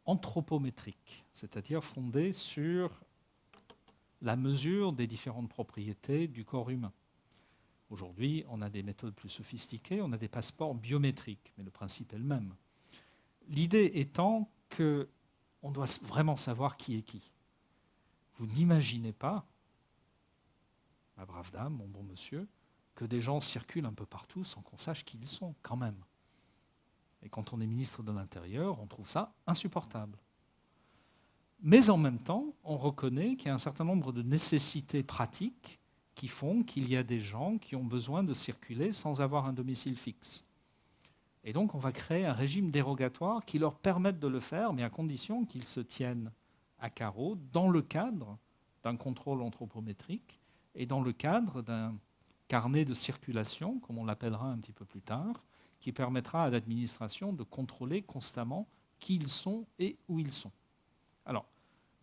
Anthropométrique, c'est-à-dire fondé sur la mesure des différentes propriétés du corps humain. Aujourd'hui, on a des méthodes plus sophistiquées, on a des passeports biométriques, mais le principe est le même. L'idée étant qu'on doit vraiment savoir qui est qui. Vous n'imaginez pas, ma brave dame, mon bon monsieur, que des gens circulent un peu partout sans qu'on sache qui ils sont, quand même. Et quand on est ministre de l'Intérieur, on trouve ça insupportable. Mais en même temps, on reconnaît qu'il y a un certain nombre de nécessités pratiques qui font qu'il y a des gens qui ont besoin de circuler sans avoir un domicile fixe. Et donc on va créer un régime dérogatoire qui leur permette de le faire, mais à condition qu'ils se tiennent à carreau dans le cadre d'un contrôle anthropométrique et dans le cadre d'un carnet de circulation, comme on l'appellera un petit peu plus tard, qui permettra à l'administration de contrôler constamment qui ils sont et où ils sont. Alors,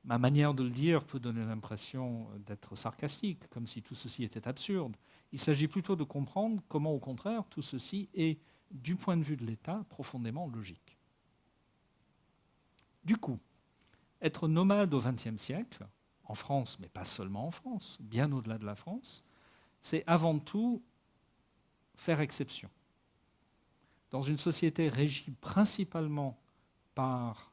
ma manière de le dire peut donner l'impression d'être sarcastique, comme si tout ceci était absurde. Il s'agit plutôt de comprendre comment, au contraire, tout ceci est, du point de vue de l'État, profondément logique. Du coup, être nomade au XXe siècle, en France, mais pas seulement en France, bien au-delà de la France, c'est avant tout faire exception. Dans une société régie principalement par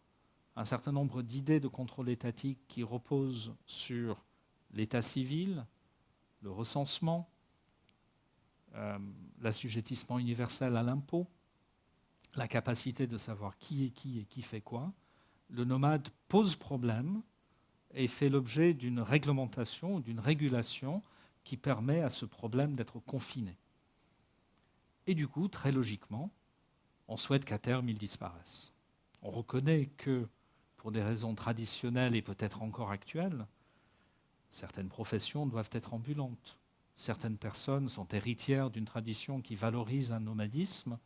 un certain nombre d'idées de contrôle étatique qui reposent sur l'état civil, le recensement, l'assujettissement universel à l'impôt, la capacité de savoir qui est qui et qui fait quoi, le nomade pose problème et fait l'objet d'une réglementation, d'une régulation qui permet à ce problème d'être confiné. Et du coup, très logiquement, on souhaite qu'à terme, il disparaisse. On reconnaît que, pour des raisons traditionnelles et peut-être encore actuelles, certaines professions doivent être ambulantes. Certaines personnes sont héritières d'une tradition qui valorise un nomadisme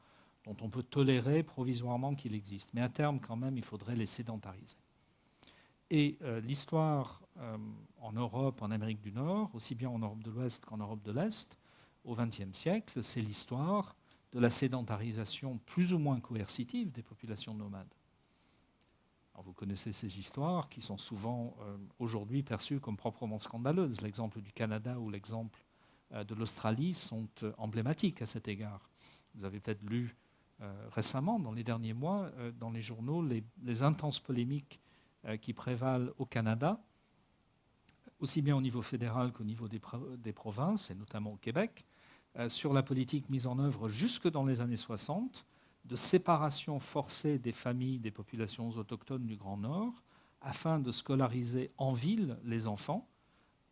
dont on peut tolérer provisoirement qu'il existe. Mais à terme, quand même, il faudrait les sédentariser. Et l'histoire en Europe, en Amérique du Nord, aussi bien en Europe de l'Ouest qu'en Europe de l'Est, au XXe siècle, c'est l'histoire de la sédentarisation plus ou moins coercitive des populations nomades. Alors, vous connaissez ces histoires qui sont souvent aujourd'hui perçues comme proprement scandaleuses. L'exemple du Canada ou l'exemple de l'Australie sont emblématiques à cet égard. Vous avez peut-être lu récemment, dans les derniers mois, dans les journaux, les intenses polémiques qui prévalent au Canada, aussi bien au niveau fédéral qu'au niveau des provinces, et notamment au Québec, sur la politique mise en œuvre jusque dans les années 60 de séparation forcée des familles des populations autochtones du Grand Nord afin de scolariser en ville les enfants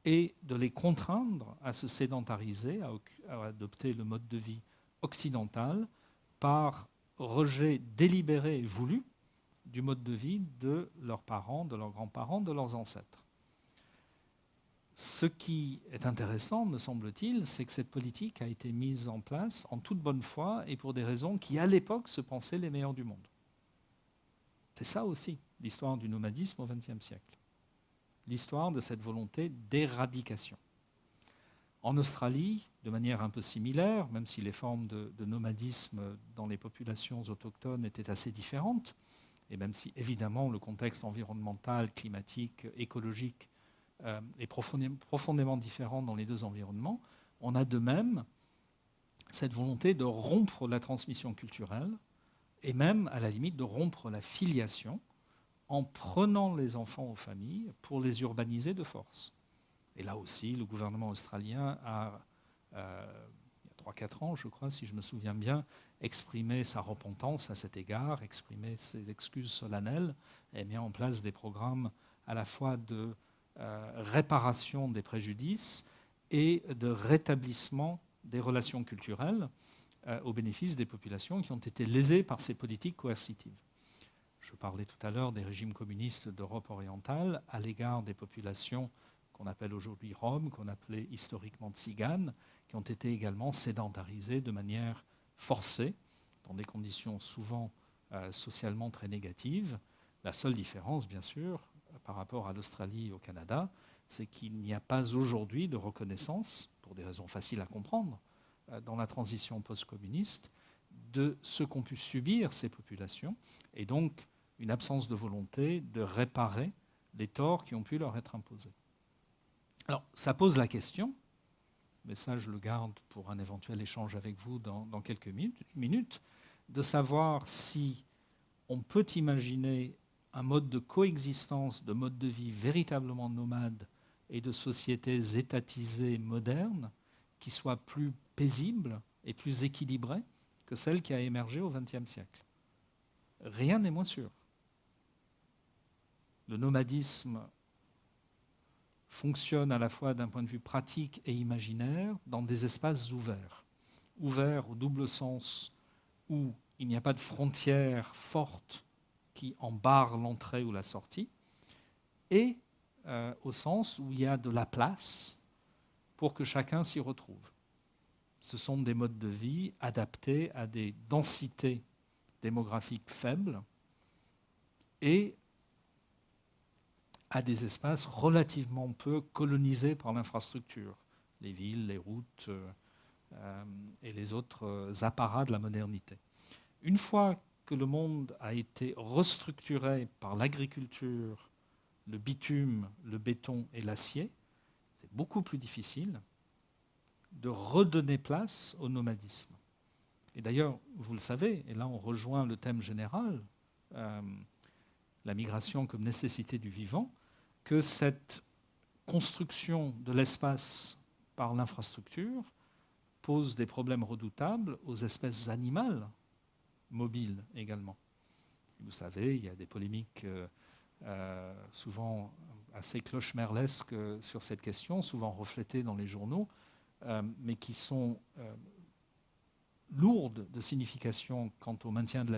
et de les contraindre à se sédentariser, à adopter le mode de vie occidental par rejet délibéré et voulu du mode de vie de leurs parents, de leurs grands-parents, de leurs ancêtres. Ce qui est intéressant, me semble-t-il, c'est que cette politique a été mise en place en toute bonne foi et pour des raisons qui, à l'époque, se pensaient les meilleures du monde. C'est ça aussi, l'histoire du nomadisme au XXe siècle. L'histoire de cette volonté d'éradication. En Australie, de manière un peu similaire, même si les formes de nomadisme dans les populations autochtones étaient assez différentes, et même si évidemment le contexte environnemental, climatique, écologique est profondément différent dans les deux environnements, on a de même cette volonté de rompre la transmission culturelle et même, à la limite, de rompre la filiation en prenant les enfants aux familles pour les urbaniser de force. Et là aussi, le gouvernement australien a, il y a 3-4 ans, je crois, si je me souviens bien, exprimé sa repentance à cet égard, exprimé ses excuses solennelles et mis en place des programmes à la fois de réparation des préjudices et de rétablissement des relations culturelles au bénéfice des populations qui ont été lésées par ces politiques coercitives. Je parlais tout à l'heure des régimes communistes d'Europe orientale à l'égard des populations qu'on appelle aujourd'hui Roms, qu'on appelait historiquement Tziganes, qui ont été également sédentarisées de manière forcée, dans des conditions souvent socialement très négatives. La seule différence, bien sûr, par rapport à l'Australie et au Canada, c'est qu'il n'y a pas aujourd'hui de reconnaissance, pour des raisons faciles à comprendre, dans la transition post-communiste, de ce qu'ont pu subir ces populations, et donc une absence de volonté de réparer les torts qui ont pu leur être imposés. Alors, ça pose la question, mais ça je le garde pour un éventuel échange avec vous dans quelques minutes, de savoir si on peut imaginer un mode de coexistence, de mode de vie véritablement nomade et de sociétés étatisées modernes qui soit plus paisible et plus équilibrée que celle qui a émergé au XXe siècle. Rien n'est moins sûr. Le nomadisme fonctionne à la fois d'un point de vue pratique et imaginaire dans des espaces ouverts. Ouverts au double sens où il n'y a pas de frontières fortes qui en barrent l'entrée ou la sortie, et au sens où il y a de la place pour que chacun s'y retrouve. Ce sont des modes de vie adaptés à des densités démographiques faibles et à des espaces relativement peu colonisés par l'infrastructure, les villes, les routes et les autres apparats de la modernité. Une fois que le monde a été restructuré par l'agriculture, le bitume, le béton et l'acier, c'est beaucoup plus difficile de redonner place au nomadisme. Et d'ailleurs, vous le savez, et là on rejoint le thème général, la migration comme nécessité du vivant, que cette construction de l'espace par l'infrastructure pose des problèmes redoutables aux espèces animales mobiles également. Vous savez, il y a des polémiques souvent assez cloche-merlesques sur cette question, souvent reflétées dans les journaux, mais qui sont lourdes de signification quant au maintien de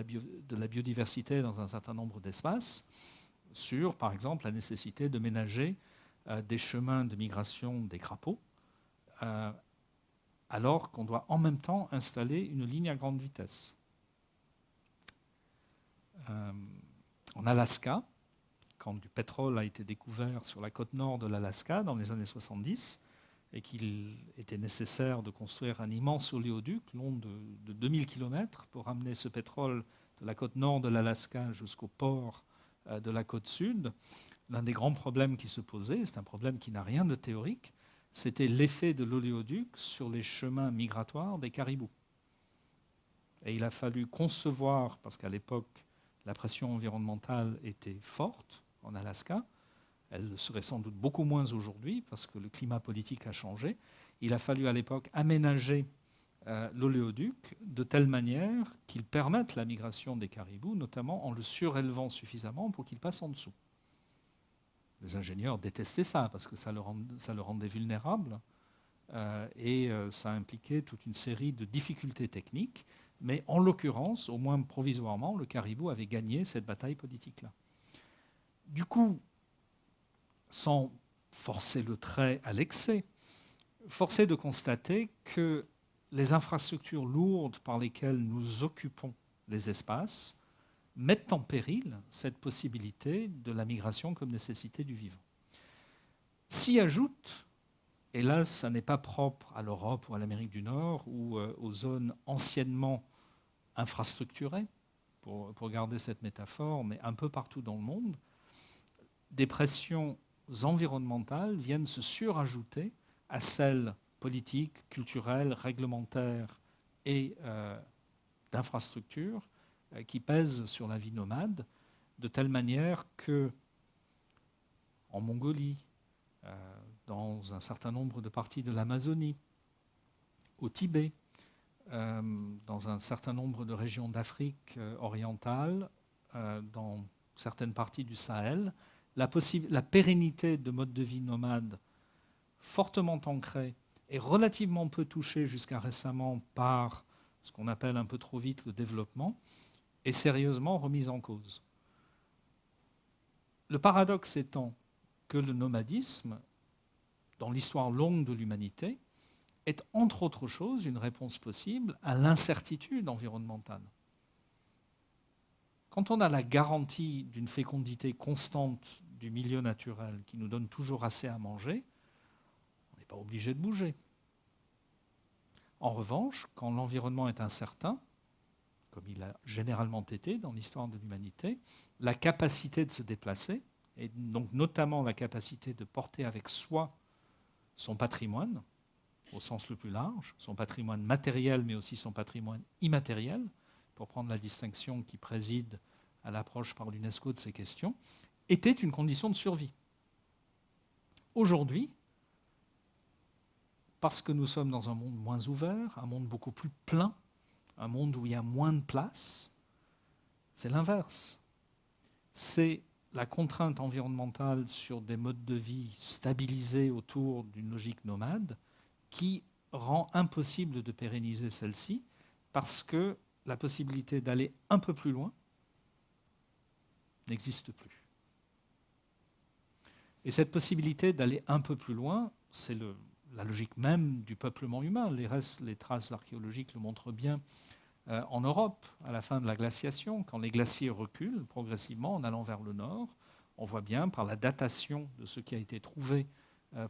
la biodiversité dans un certain nombre d'espaces, sur, par exemple, la nécessité de ménager des chemins de migration des crapauds, alors qu'on doit en même temps installer une ligne à grande vitesse. En Alaska, quand du pétrole a été découvert sur la côte nord de l'Alaska dans les années 70, et qu'il était nécessaire de construire un immense oléoduc long de 2000 km pour amener ce pétrole de la côte nord de l'Alaska jusqu'au port de la côte sud, l'un des grands problèmes qui se posait, c'est un problème qui n'a rien de théorique, c'était l'effet de l'oléoduc sur les chemins migratoires des caribous. Et il a fallu concevoir, parce qu'à l'époque, la pression environnementale était forte en Alaska, elle le serait sans doute beaucoup moins aujourd'hui, parce que le climat politique a changé. Il a fallu à l'époque aménager l'oléoduc de telle manière qu'il permette la migration des caribous, notamment en le surélevant suffisamment pour qu'il passe en dessous. Les ingénieurs détestaient ça, parce que ça le rendait vulnérable, et ça impliquait toute une série de difficultés techniques. Mais en l'occurrence, au moins provisoirement, le caribou avait gagné cette bataille politique-là. Du coup, sans forcer le trait à l'excès, force est de constater que les infrastructures lourdes par lesquelles nous occupons les espaces mettent en péril cette possibilité de la migration comme nécessité du vivant. S'y ajoute, et là, ça n'est pas propre à l'Europe ou à l'Amérique du Nord ou aux zones anciennement infrastructurées, pour garder cette métaphore, mais un peu partout dans le monde, des pressions environnementales viennent se surajouter à celles politiques, culturelles, réglementaires et d'infrastructures qui pèsent sur la vie nomade, de telle manière que, en Mongolie, dans un certain nombre de parties de l'Amazonie, au Tibet, dans un certain nombre de régions d'Afrique orientale, dans certaines parties du Sahel, la pérennité de modes de vie nomades fortement ancrés et relativement peu touchés jusqu'à récemment par ce qu'on appelle un peu trop vite le développement, est sérieusement remise en cause. Le paradoxe étant que le nomadisme, dans l'histoire longue de l'humanité, est entre autres choses une réponse possible à l'incertitude environnementale. Quand on a la garantie d'une fécondité constante du milieu naturel qui nous donne toujours assez à manger, on n'est pas obligé de bouger. En revanche, quand l'environnement est incertain, comme il a généralement été dans l'histoire de l'humanité, la capacité de se déplacer, et donc notamment la capacité de porter avec soi son patrimoine, au sens le plus large, son patrimoine matériel, mais aussi son patrimoine immatériel, pour prendre la distinction qui préside à l'approche par l'UNESCO de ces questions, était une condition de survie. Aujourd'hui, parce que nous sommes dans un monde moins ouvert, un monde beaucoup plus plein, un monde où il y a moins de place, c'est l'inverse. C'est la contrainte environnementale sur des modes de vie stabilisés autour d'une logique nomade qui rend impossible de pérenniser celle-ci parce que la possibilité d'aller un peu plus loin n'existe plus. Et cette possibilité d'aller un peu plus loin, c'est la logique même du peuplement humain. Les traces archéologiques le montrent bien en Europe, à la fin de la glaciation, quand les glaciers reculent progressivement en allant vers le nord, on voit bien par la datation de ce qui a été trouvé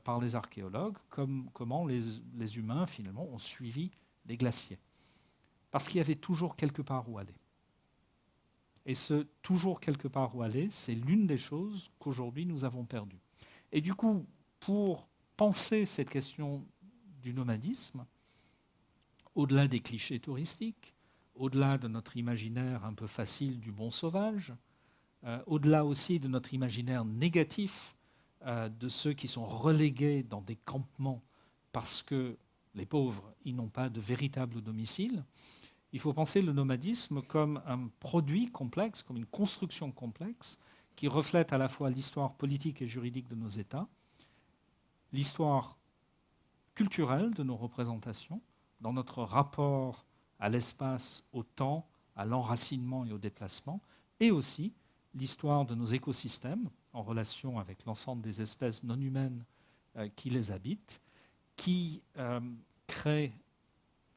par les archéologues comment les humains finalement ont suivi les glaciers. Parce qu'il y avait toujours quelque part où aller. Et ce toujours quelque part où aller, c'est l'une des choses qu'aujourd'hui nous avons perdues. Et du coup, pour penser cette question du nomadisme, au-delà des clichés touristiques, au-delà de notre imaginaire un peu facile du bon sauvage, au-delà aussi de notre imaginaire négatif de ceux qui sont relégués dans des campements parce que les pauvres, ils n'ont pas de véritable domicile, il faut penser le nomadisme comme un produit complexe, comme une construction complexe qui reflète à la fois l'histoire politique et juridique de nos États, l'histoire culturelle de nos représentations, dans notre rapport à l'espace, au temps, à l'enracinement et au déplacement, et aussi l'histoire de nos écosystèmes en relation avec l'ensemble des espèces non humaines qui les habitent, qui créent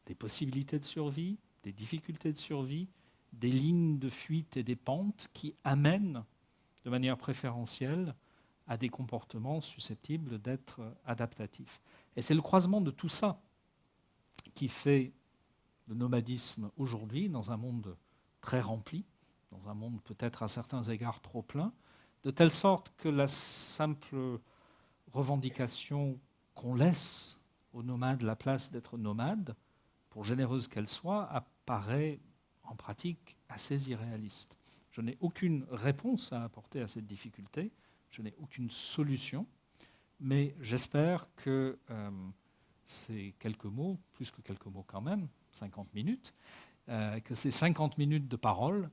des possibilités de survie, des difficultés de survie, des lignes de fuite et des pentes qui amènent de manière préférentielle à des comportements susceptibles d'être adaptatifs. Et c'est le croisement de tout ça qui fait le nomadisme aujourd'hui, dans un monde très rempli, dans un monde peut-être à certains égards trop plein, de telle sorte que la simple revendication qu'on laisse aux nomades la place d'être nomades, pour généreuse qu'elle soit, apparaît en pratique assez irréaliste. Je n'ai aucune réponse à apporter à cette difficulté, je n'ai aucune solution, mais j'espère que ces quelques mots, plus que quelques mots quand même, 50 minutes, que ces 50 minutes de parole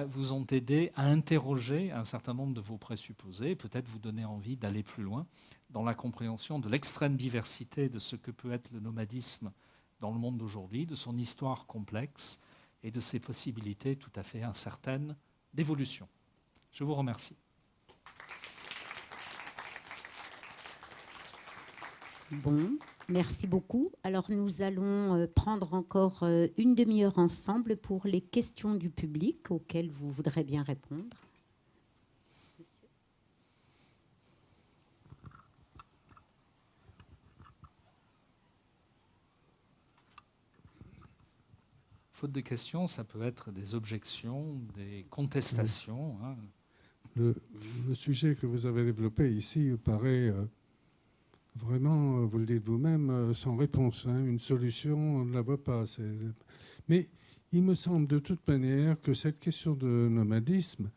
vous ont aidé à interroger un certain nombre de vos présupposés, peut-être vous donner envie d'aller plus loin dans la compréhension de l'extrême diversité de ce que peut être le nomadisme dans le monde d'aujourd'hui, de son histoire complexe et de ses possibilités tout à fait incertaines d'évolution. Je vous remercie. Bon, merci beaucoup. Alors nous allons prendre encore une demi-heure ensemble pour les questions du public auxquelles vous voudrez bien répondre. Monsieur. Faute de questions, ça peut être des objections, des contestations. Hein. Le sujet que vous avez développé ici paraît vraiment, vous le dites vous-même, sans réponse. Hein. Une solution, on ne la voit pas. Mais il me semble de toute manière que cette question de nomadisme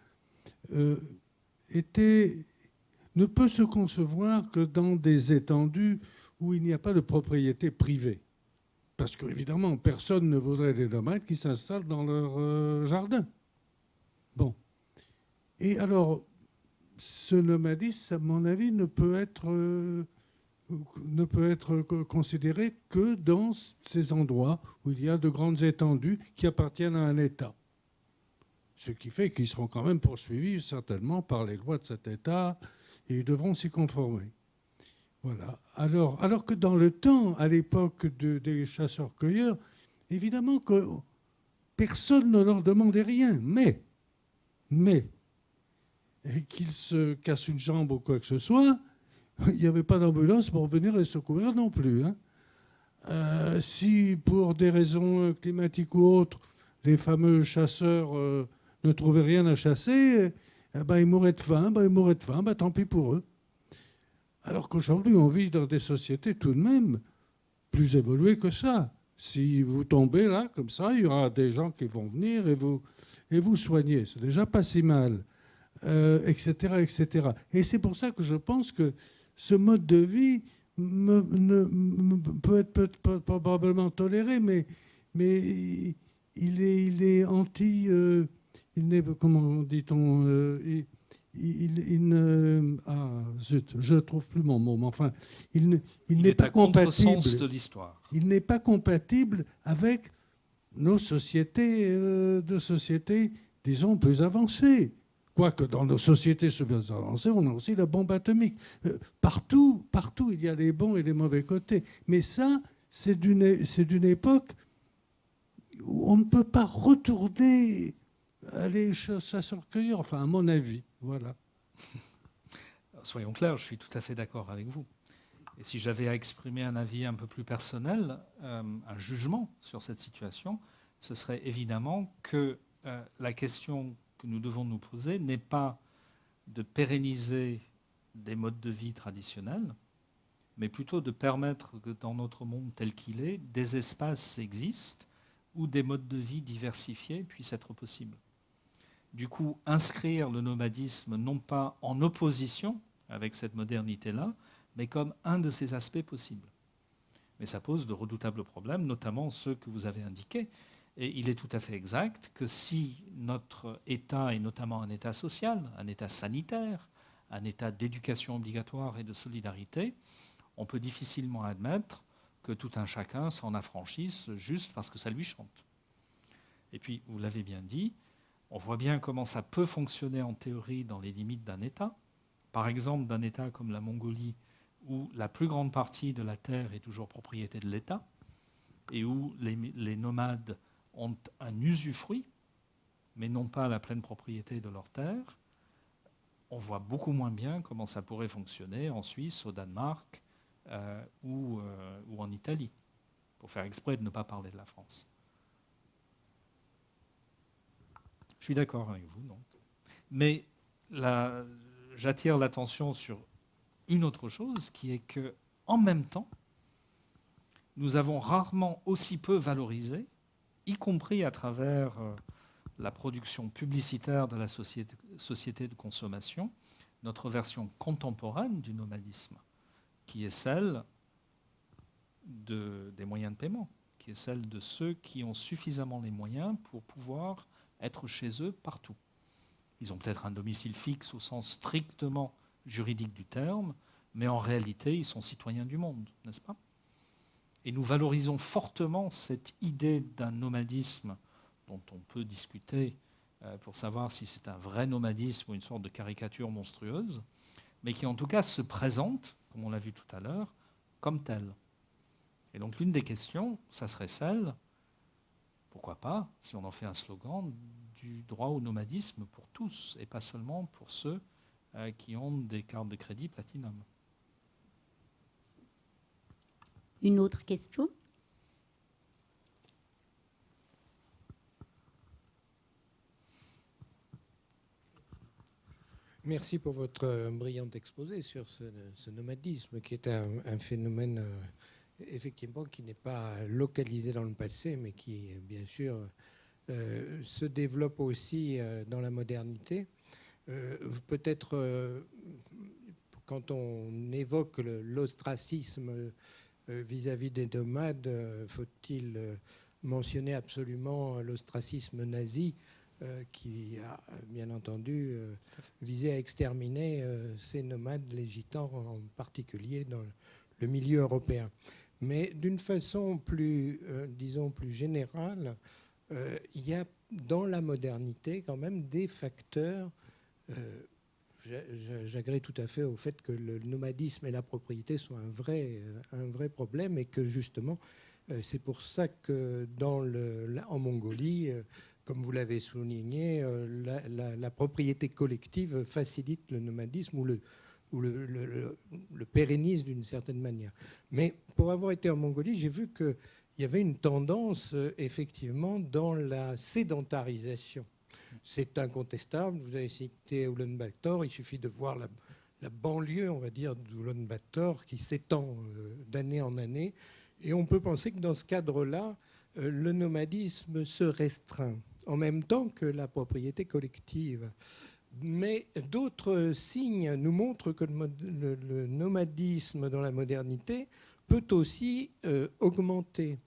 ne peut se concevoir que dans des étendues où il n'y a pas de propriété privée. Parce qu'évidemment, personne ne voudrait des nomades qui s'installent dans leur jardin. Bon. Et alors, ce nomadisme, à mon avis, ne peut être considéré que dans ces endroits où il y a de grandes étendues qui appartiennent à un État. Ce qui fait qu'ils seront quand même poursuivis certainement par les lois de cet État et ils devront s'y conformer. Voilà. Alors que dans le temps, à l'époque des chasseurs-cueilleurs, évidemment que personne ne leur demandait rien, mais qu'ils se cassent une jambe ou quoi que ce soit, il n'y avait pas d'ambulance pour venir les secourir non plus. Hein. Si pour des raisons climatiques ou autres, les fameux chasseurs ne trouvaient rien à chasser, ils mouraient de faim, tant pis pour eux. Alors qu'aujourd'hui, on vit dans des sociétés tout de même plus évoluées que ça. Si vous tombez là, comme ça, il y aura des gens qui vont venir et vous soigner. C'est déjà pas si mal, etc., etc. Et c'est pour ça que je pense que ce mode de vie peut être probablement toléré, mais il est anti... il n'est, comment dit-on zut, je ne trouve plus mon mot, mais enfin, il n'est pas compatible. De l'histoire. Il n'est pas compatible avec nos sociétés, disons, plus avancées. Quoique dans nos sociétés plus avancées, on a aussi la bombe atomique. Partout, il y a les bons et les mauvais côtés. Mais ça, c'est d'une époque où on ne peut pas retourner à les chasseurs-cueilleurs, enfin, à mon avis. Voilà. Soyons clairs, je suis tout à fait d'accord avec vous. Et si j'avais à exprimer un avis un peu plus personnel, un jugement sur cette situation, ce serait évidemment que la question que nous devons nous poser n'est pas de pérenniser des modes de vie traditionnels, mais plutôt de permettre que dans notre monde tel qu'il est, des espaces existent où des modes de vie diversifiés puissent être possibles. Du coup, inscrire le nomadisme non pas en opposition avec cette modernité-là, mais comme un de ses aspects possibles. Mais ça pose de redoutables problèmes, notamment ceux que vous avez indiqués. Et il est tout à fait exact que si notre État est notamment un État social, un État sanitaire, un État d'éducation obligatoire et de solidarité, on peut difficilement admettre que tout un chacun s'en affranchisse juste parce que ça lui chante. Et puis, vous l'avez bien dit, on voit bien comment ça peut fonctionner en théorie dans les limites d'un État. Par exemple, d'un État comme la Mongolie, où la plus grande partie de la terre est toujours propriété de l'État, et où les nomades ont un usufruit, mais non pas la pleine propriété de leur terre, on voit beaucoup moins bien comment ça pourrait fonctionner en Suisse, au Danemark ou en Italie, pour faire exprès de ne pas parler de la France. Je suis d'accord avec vous, donc. Mais j'attire l'attention sur une autre chose, qui est que, en même temps, nous avons rarement aussi peu valorisé, y compris à travers la production publicitaire de la société de consommation, notre version contemporaine du nomadisme, qui est celle des moyens de paiement, qui est celle de ceux qui ont suffisamment les moyens pour pouvoir être chez eux partout. Ils ont peut-être un domicile fixe au sens strictement juridique du terme, mais en réalité, ils sont citoyens du monde, n'est-ce pas? Et nous valorisons fortement cette idée d'un nomadisme dont on peut discuter pour savoir si c'est un vrai nomadisme ou une sorte de caricature monstrueuse, mais qui en tout cas se présente, comme on l'a vu tout à l'heure, comme tel. Et donc l'une des questions, ça serait celle, pourquoi pas, si on en fait un slogan, du droit au nomadisme pour tous, et pas seulement pour ceux qui ont des cartes de crédit Platinum. Une autre question? Merci pour votre brillant exposé sur ce nomadisme, qui est un phénomène effectivement qui n'est pas localisé dans le passé, mais qui, bien sûr, se développe aussi dans la modernité. Peut-être, quand on évoque l'ostracisme vis-à-vis des nomades, faut-il mentionner absolument l'ostracisme nazi qui a bien entendu visé à exterminer ces nomades, les gitans en particulier dans le milieu européen. Mais d'une façon plus, disons, plus générale, il y a dans la modernité quand même des facteurs. J'agrée tout à fait au fait que le nomadisme et la propriété soient un vrai problème, et que justement, c'est pour ça que en Mongolie, comme vous l'avez souligné, la propriété collective facilite le nomadisme ou le pérennise d'une certaine manière. Mais pour avoir été en Mongolie, j'ai vu qu'il y avait une tendance, effectivement, dans la sédentarisation. C'est incontestable. Vous avez cité Ulaanbaatar. Il suffit de voir la banlieue, on va dire, d'Ulaanbaatar qui s'étend d'année en année. Et on peut penser que dans ce cadre-là, le nomadisme se restreint en même temps que la propriété collective. Mais d'autres signes nous montrent que le nomadisme dans la modernité peut aussi augmenter,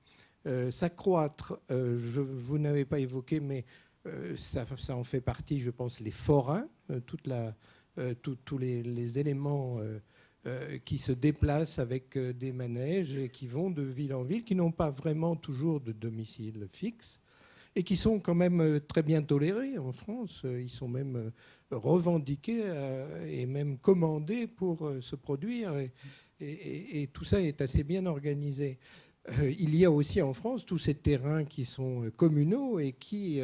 s'accroître. Vous n'avez pas évoqué, mais ça en fait partie, je pense, les forains, tous les éléments qui se déplacent avec des manèges et qui vont de ville en ville, qui n'ont pas vraiment toujours de domicile fixe et qui sont quand même très bien tolérés en France. Ils sont même revendiqués et même commandés pour se produire, et tout ça est assez bien organisé. Il y a aussi en France tous ces terrains qui sont communaux et qui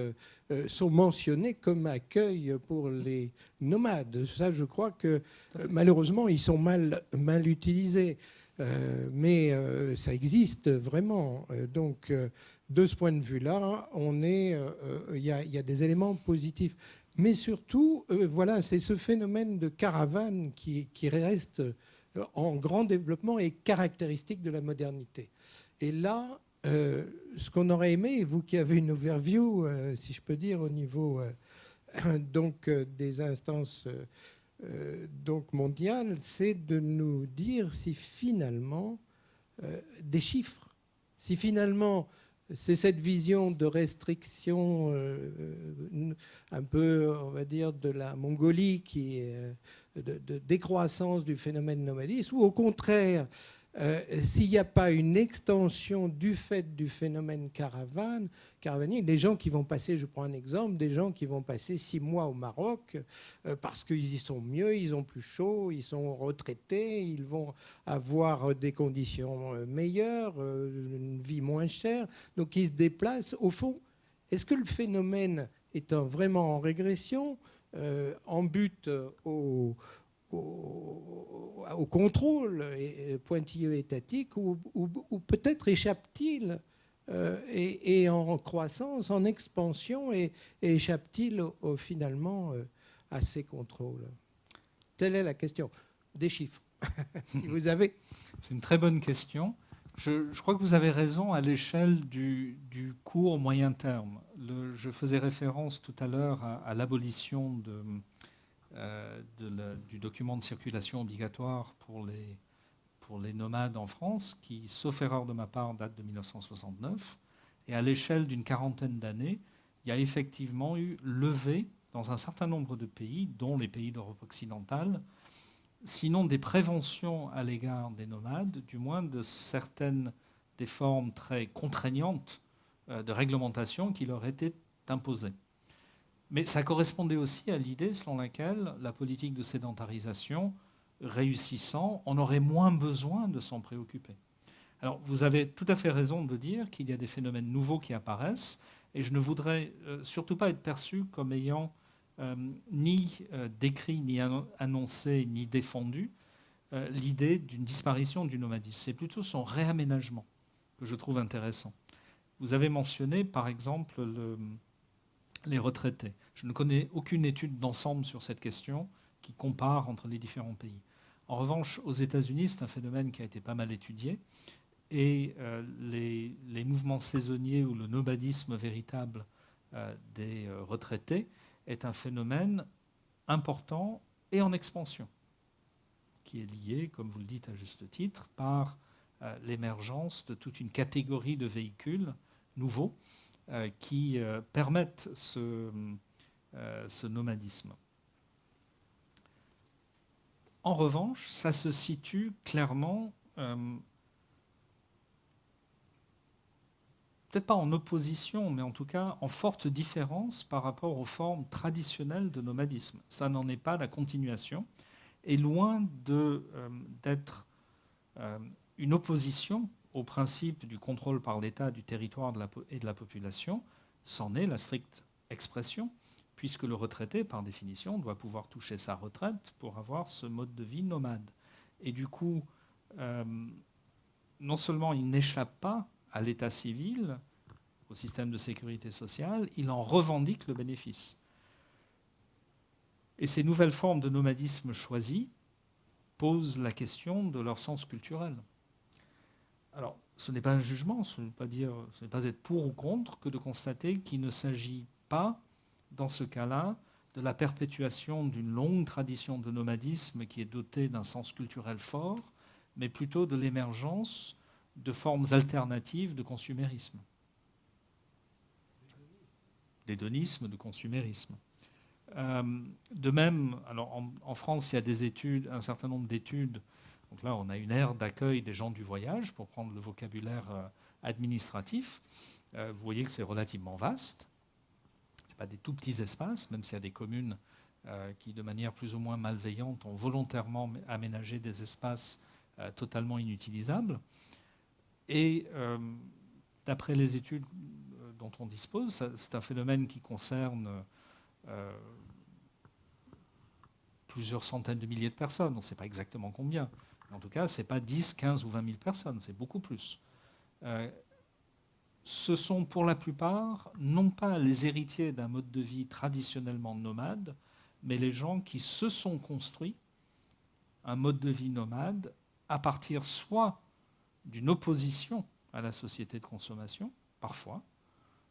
sont mentionnés comme accueil pour les nomades. Ça, je crois que malheureusement, ils sont mal utilisés. Mais ça existe vraiment. Donc, de ce point de vue-là, il y a des éléments positifs. Mais surtout, voilà, c'est ce phénomène de caravane qui reste en grand développement et caractéristique de la modernité. Et là, ce qu'on aurait aimé, vous qui avez une overview, si je peux dire, au niveau donc, des instances donc mondiales, c'est de nous dire si finalement, des chiffres, si finalement c'est cette vision de restriction un peu, on va dire, de la Mongolie, qui est de décroissance du phénomène nomadisme, ou au contraire, s'il n'y a pas une extension du fait du phénomène caravanier, les gens qui vont passer, je prends un exemple, des gens qui vont passer 6 mois au Maroc parce qu'ils y sont mieux, ils ont plus chaud, ils sont retraités, ils vont avoir des conditions meilleures, une vie moins chère, donc ils se déplacent. Au fond, est-ce que le phénomène étant vraiment en régression, en but au contrôle pointilleux étatique, ou peut-être échappe-t-il et en croissance, en expansion, et échappe-t-il finalement à ces contrôles? Telle est la question. Des chiffres, si vous avez. C'est une très bonne question. Je crois que vous avez raison à l'échelle du court moyen terme. Je faisais référence tout à l'heure à l'abolition du document de circulation obligatoire pour les nomades en France, qui, sauf erreur de ma part, date de 1969. Et à l'échelle d'une quarantaine d'années, il y a effectivement eu levée dans un certain nombre de pays, dont les pays d'Europe occidentale, sinon des préventions à l'égard des nomades, du moins de certaines des formes très contraignantes de réglementation qui leur étaient imposées. Mais ça correspondait aussi à l'idée selon laquelle la politique de sédentarisation réussissant, on aurait moins besoin de s'en préoccuper. Alors, vous avez tout à fait raison de dire qu'il y a des phénomènes nouveaux qui apparaissent, et je ne voudrais surtout pas être perçu comme ayant ni décrit, ni annoncé, ni défendu l'idée d'une disparition du nomadisme. C'est plutôt son réaménagement que je trouve intéressant. Vous avez mentionné, par exemple, les retraités. Je ne connais aucune étude d'ensemble sur cette question qui compare entre les différents pays. En revanche, aux États-Unis, c'est un phénomène qui a été pas mal étudié, et les mouvements saisonniers ou le nomadisme véritable des retraités est un phénomène important et en expansion, qui est lié, comme vous le dites à juste titre, par l'émergence de toute une catégorie de véhicules nouveaux qui permettent ce nomadisme. En revanche, ça se situe clairement, peut-être pas en opposition, mais en tout cas en forte différence par rapport aux formes traditionnelles de nomadisme. Ça n'en est pas la continuation, et loin d'être une opposition au principe du contrôle par l'État du territoire et de la population, c'en est la stricte expression, puisque le retraité, par définition, doit pouvoir toucher sa retraite pour avoir ce mode de vie nomade. Et du coup, non seulement il n'échappe pas à l'état civil, au système de sécurité sociale, il en revendique le bénéfice. Et ces nouvelles formes de nomadisme choisies posent la question de leur sens culturel. Alors, ce n'est pas un jugement, ce n'est pas être pour ou contre que de constater qu'il ne s'agit pas, dans ce cas-là, de la perpétuation d'une longue tradition de nomadisme qui est dotée d'un sens culturel fort, mais plutôt de l'émergence de formes alternatives de consumérisme. D'hédonisme, de consumérisme. De même, alors en France, il y a des études, un certain nombre d'études. Donc là, on a une aire d'accueil des gens du voyage, pour prendre le vocabulaire administratif. Vous voyez que c'est relativement vaste. Ce n'est pas des tout petits espaces, même s'il y a des communes qui, de manière plus ou moins malveillante, ont volontairement aménagé des espaces totalement inutilisables. Et d'après les études dont on dispose, c'est un phénomène qui concerne plusieurs centaines de milliers de personnes. On ne sait pas exactement combien. Mais en tout cas, ce n'est pas 10, 15 ou 20 000 personnes, c'est beaucoup plus. Ce sont pour la plupart, non pas les héritiers d'un mode de vie traditionnellement nomade, mais les gens qui se sont construits un mode de vie nomade à partir soit d'une opposition à la société de consommation, parfois,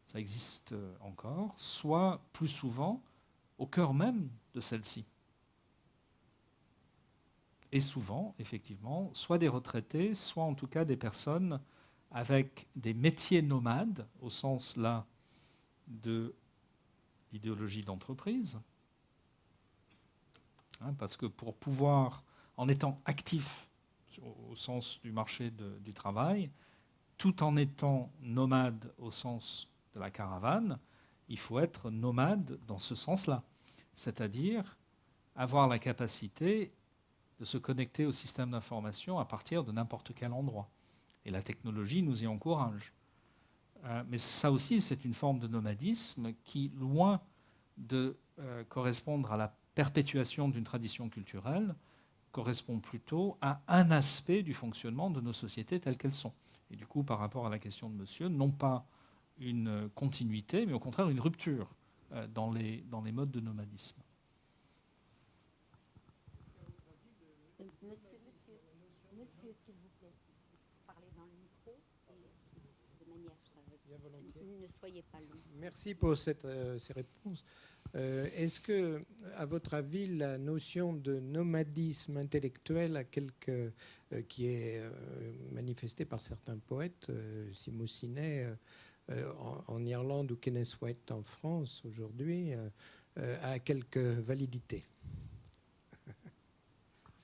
ça existe encore, soit plus souvent au cœur même de celle-ci. Et souvent, effectivement, soit des retraités, soit en tout cas des personnes avec des métiers nomades, au sens là de l'idéologie d'entreprise. Parce que pour pouvoir, en étant actif au sens du marché du travail, tout en étant nomade au sens de la caravane, il faut être nomade dans ce sens-là. C'est-à-dire avoir la capacité de se connecter au système d'information à partir de n'importe quel endroit. Et la technologie nous y encourage. Mais ça aussi, c'est une forme de nomadisme qui, loin de correspondre à la perpétuation d'une tradition culturelle, correspond plutôt à un aspect du fonctionnement de nos sociétés telles qu'elles sont. Et du coup, par rapport à la question de monsieur, non pas une continuité, mais au contraire une rupture dans les modes de nomadisme. Monsieur, s'il vous plaît, parlez dans le micro et de manière... ne soyez pas long. Merci pour ces réponses. Est-ce que, à votre avis, la notion de nomadisme intellectuel qui est manifestée par certains poètes, Simo Siné en Irlande ou Kenneth White en France aujourd'hui, a quelque validité?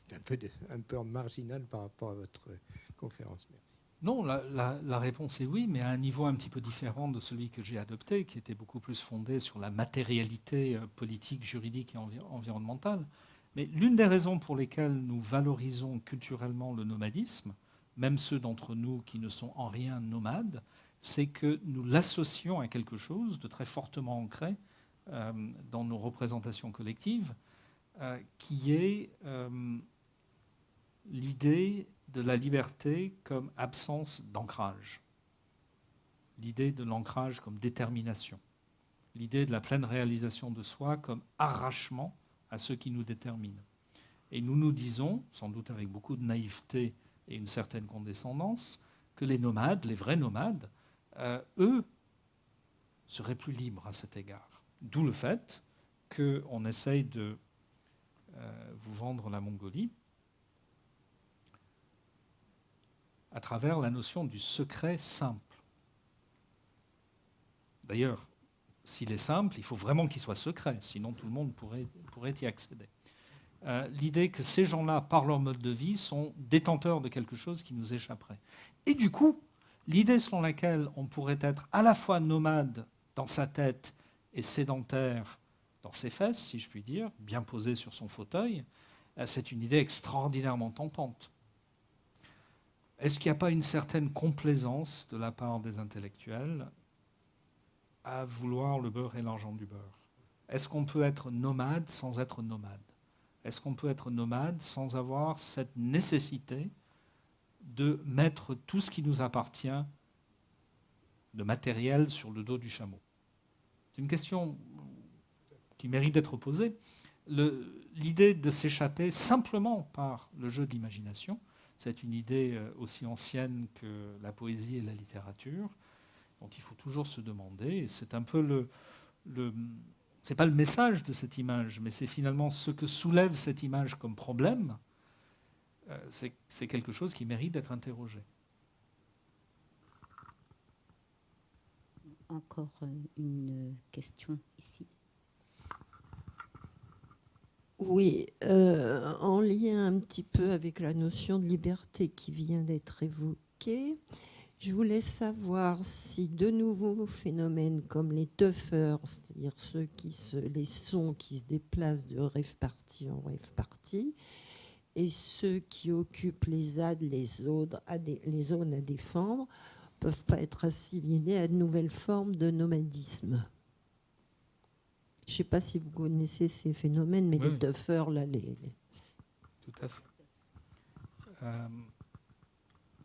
C'est un peu marginal par rapport à votre conférence. Merci. Non, la réponse est oui, mais à un niveau un petit peu différent de celui que j'ai adopté, qui était beaucoup plus fondé sur la matérialité politique, juridique et environnementale. Mais l'une des raisons pour lesquelles nous valorisons culturellement le nomadisme, même ceux d'entre nous qui ne sont en rien nomades, c'est que nous l'associons à quelque chose de très fortement ancré dans nos représentations collectives, qui est l'idée de la liberté comme absence d'ancrage, l'idée de l'ancrage comme détermination, l'idée de la pleine réalisation de soi comme arrachement à ce qui nous détermine. Et nous nous disons, sans doute avec beaucoup de naïveté et une certaine condescendance, que les nomades, les vrais nomades, eux, seraient plus libres à cet égard. D'où le fait qu'on essaye de vous vendre la Mongolie à travers la notion du secret simple. D'ailleurs, s'il est simple, il faut vraiment qu'il soit secret, sinon tout le monde pourrait y accéder. L'idée que ces gens-là, par leur mode de vie, sont détenteurs de quelque chose qui nous échapperait. Et du coup, l'idée selon laquelle on pourrait être à la fois nomade dans sa tête et sédentaire dans ses fesses, si je puis dire, bien posé sur son fauteuil, c'est une idée extraordinairement tentante. Est-ce qu'il n'y a pas une certaine complaisance de la part des intellectuels à vouloir le beurre et l'argent du beurre? Est-ce qu'on peut être nomade sans être nomade? Est-ce qu'on peut être nomade sans avoir cette nécessité de mettre tout ce qui nous appartient de matériel sur le dos du chameau? C'est une question qui mérite d'être posée. L'idée de s'échapper simplement par le jeu de l'imagination, c'est une idée aussi ancienne que la poésie et la littérature, dont il faut toujours se demander. Et c'est un peu c'est pas le message de cette image, mais c'est finalement ce que soulève cette image comme problème. C'est quelque chose qui mérite d'être interrogé. Encore une question ici. Oui, en lien un petit peu avec la notion de liberté qui vient d'être évoquée, je voulais savoir si de nouveaux phénomènes comme les tuffers, c'est-à-dire les sons qui se déplacent de rave party en rave party, et ceux qui occupent les ZAD, les zones à défendre, peuvent pas être assimilés à de nouvelles formes de nomadisme. Je ne sais pas si vous connaissez ces phénomènes, mais oui, les tuffers, là, Tout à fait.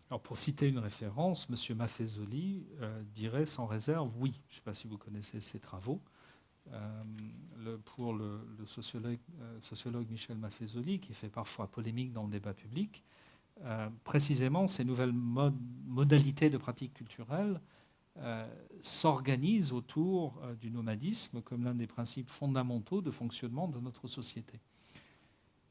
Alors pour citer une référence, M. Maffezoli dirait sans réserve oui. Je ne sais pas si vous connaissez ses travaux. Pour le sociologue Michel Maffezoli, qui fait parfois polémique dans le débat public, précisément ces nouvelles modalités de pratique culturelle s'organisent autour du nomadisme comme l'un des principes fondamentaux de fonctionnement de notre société,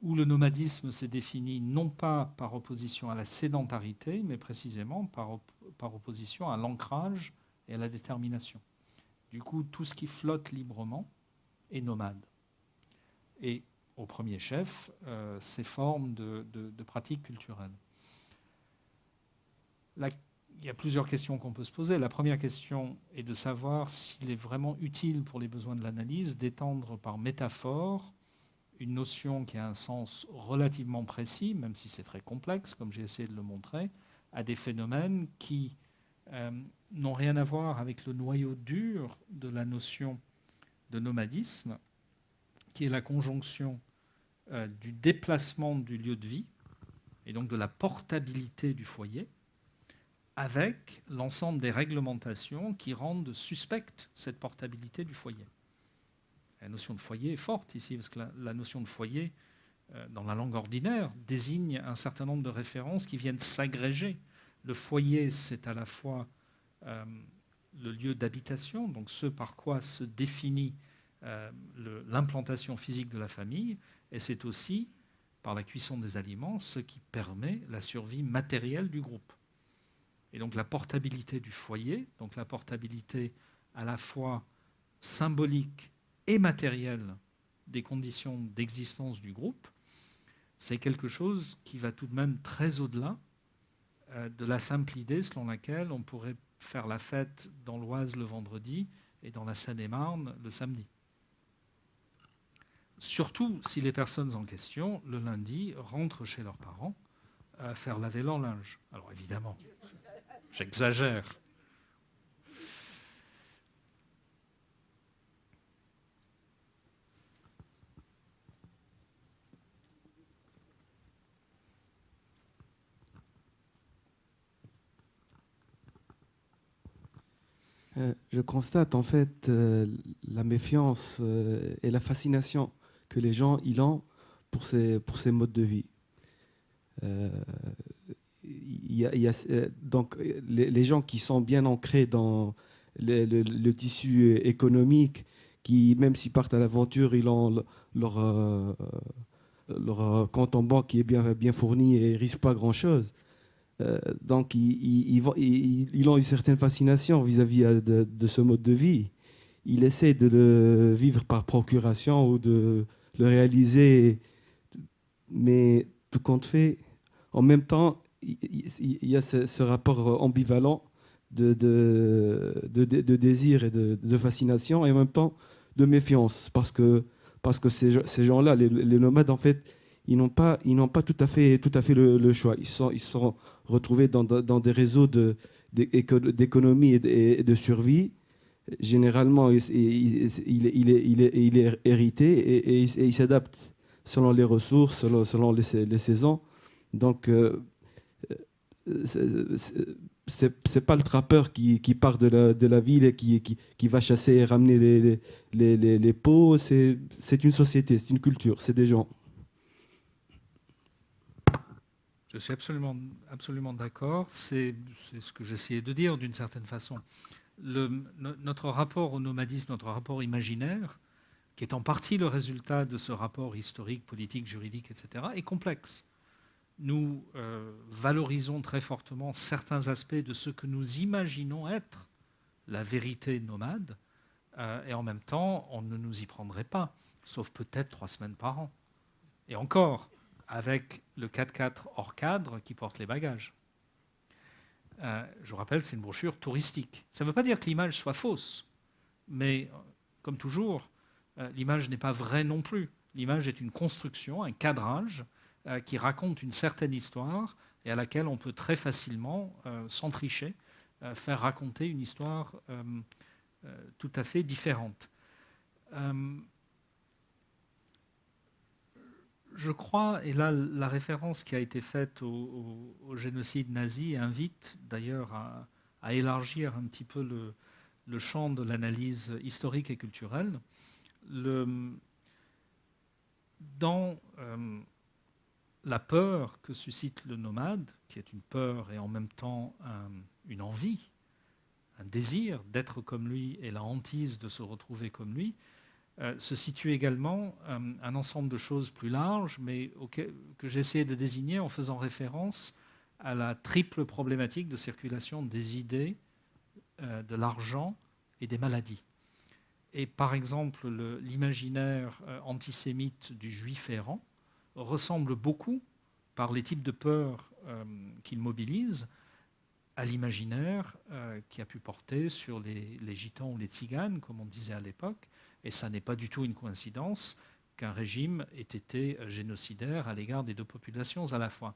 où le nomadisme se définit non pas par opposition à la sédentarité, mais précisément par opposition à l'ancrage et à la détermination. Du coup, tout ce qui flotte librement est nomade. Et au premier chef, ces formes de pratiques culturelles. Il y a plusieurs questions qu'on peut se poser. La première question est de savoir s'il est vraiment utile pour les besoins de l'analyse d'étendre par métaphore une notion qui a un sens relativement précis, même si c'est très complexe, comme j'ai essayé de le montrer, à des phénomènes qui n'ont rien à voir avec le noyau dur de la notion de nomadisme, qui est la conjonction du déplacement du lieu de vie, et donc de la portabilité du foyer, avec l'ensemble des réglementations qui rendent suspecte cette portabilité du foyer. La notion de foyer est forte ici, parce que la notion de foyer, dans la langue ordinaire, désigne un certain nombre de références qui viennent s'agréger. Le foyer, c'est à la fois le lieu d'habitation, donc ce par quoi se définit l'implantation physique de la famille, et c'est aussi, par la cuisson des aliments, ce qui permet la survie matérielle du groupe. Et donc la portabilité du foyer, donc la portabilité à la fois symbolique et matérielle des conditions d'existence du groupe, c'est quelque chose qui va tout de même très au-delà de la simple idée selon laquelle on pourrait faire la fête dans l'Oise le vendredi et dans la Seine-et-Marne le samedi. Surtout si les personnes en question, le lundi, rentrent chez leurs parents à faire laver leur linge. Alors évidemment, j'exagère. Je constate en fait la méfiance et la fascination que les gens ils ont pour ces modes de vie. Donc les gens qui sont bien ancrés dans le tissu économique, qui même s'ils partent à l'aventure, ils ont leur compte en banque qui est bien fourni et ne risquent pas grand-chose. Donc, ils ont une certaine fascination vis-à-vis de ce mode de vie. Ils essaient de le vivre par procuration ou de le réaliser, mais tout compte fait, en même temps, il y a ce rapport ambivalent de désir et de fascination, et en même temps de méfiance, parce que ces gens-là, les nomades, en fait, ils n'ont pas tout à fait le choix. Ils sont retrouvés dans des réseaux d'économie et de survie. Généralement, il est hérité et il s'adapte selon les ressources, selon les saisons. Donc, c'est pas le trappeur qui part de la ville et qui va chasser et ramener les pots. C'est une société, c'est une culture, c'est des gens. Je suis absolument d'accord. C'est ce que j'essayais de dire d'une certaine façon. Notre rapport au nomadisme, notre rapport imaginaire, qui est en partie le résultat de ce rapport historique, politique, juridique, etc., est complexe. Nous valorisons très fortement certains aspects de ce que nous imaginons être la vérité nomade, et en même temps, on ne nous y prendrait pas, sauf peut-être 3 semaines par an. Et encore, avec le 4x4 hors cadre qui porte les bagages. Je vous rappelle, c'est une brochure touristique. Ça ne veut pas dire que l'image soit fausse, mais comme toujours, l'image n'est pas vraie non plus. L'image est une construction, un cadrage qui raconte une certaine histoire et à laquelle on peut très facilement, sans tricher, faire raconter une histoire tout à fait différente. Je crois, et là la référence qui a été faite au génocide nazi invite d'ailleurs à élargir un petit peu le champ de l'analyse historique et culturelle. Dans la peur que suscite le nomade, qui est une peur et en même temps une envie, un désir d'être comme lui et la hantise de se retrouver comme lui, se situe également un ensemble de choses plus larges, mais que j'ai essayé de désigner en faisant référence à la triple problématique de circulation des idées, de l'argent et des maladies. Et par exemple, l'imaginaire antisémite du juif errant ressemble beaucoup, par les types de peurs qu'il mobilise, à l'imaginaire qui a pu porter sur les gitans ou les tziganes, comme on disait à l'époque. Et ça n'est pas du tout une coïncidence qu'un régime ait été génocidaire à l'égard des deux populations à la fois.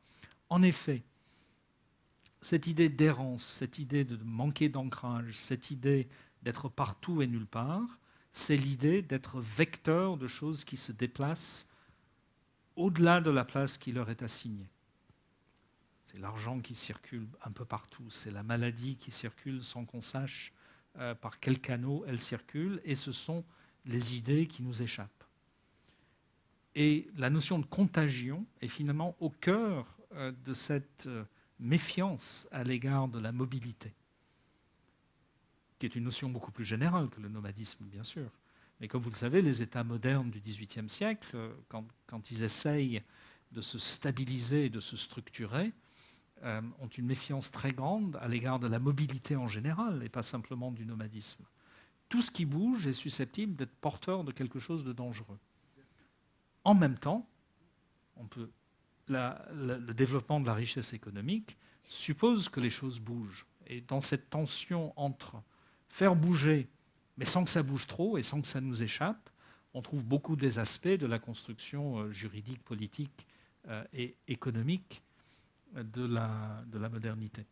En effet, cette idée d'errance, cette idée de manquer d'ancrage, cette idée d'être partout et nulle part, c'est l'idée d'être vecteur de choses qui se déplacent au-delà de la place qui leur est assignée. c'est l'argent qui circule un peu partout, c'est la maladie qui circule sans qu'on sache par quel canot elle circule, et ce sont les idées qui nous échappent. Et la notion de contagion est finalement au cœur de cette méfiance à l'égard de la mobilité, qui est une notion beaucoup plus générale que le nomadisme, bien sûr. Mais comme vous le savez, les États modernes du XVIIIe siècle, quand ils essayent de se stabiliser et de se structurer, ont une méfiance très grande à l'égard de la mobilité en général, et pas simplement du nomadisme. Tout ce qui bouge est susceptible d'être porteur de quelque chose de dangereux. En même temps, le développement de la richesse économique suppose que les choses bougent. Et dans cette tension entre faire bouger, mais sans que ça bouge trop et sans que ça nous échappe, on trouve beaucoup des aspects de la construction juridique, politique et économique de la modernité.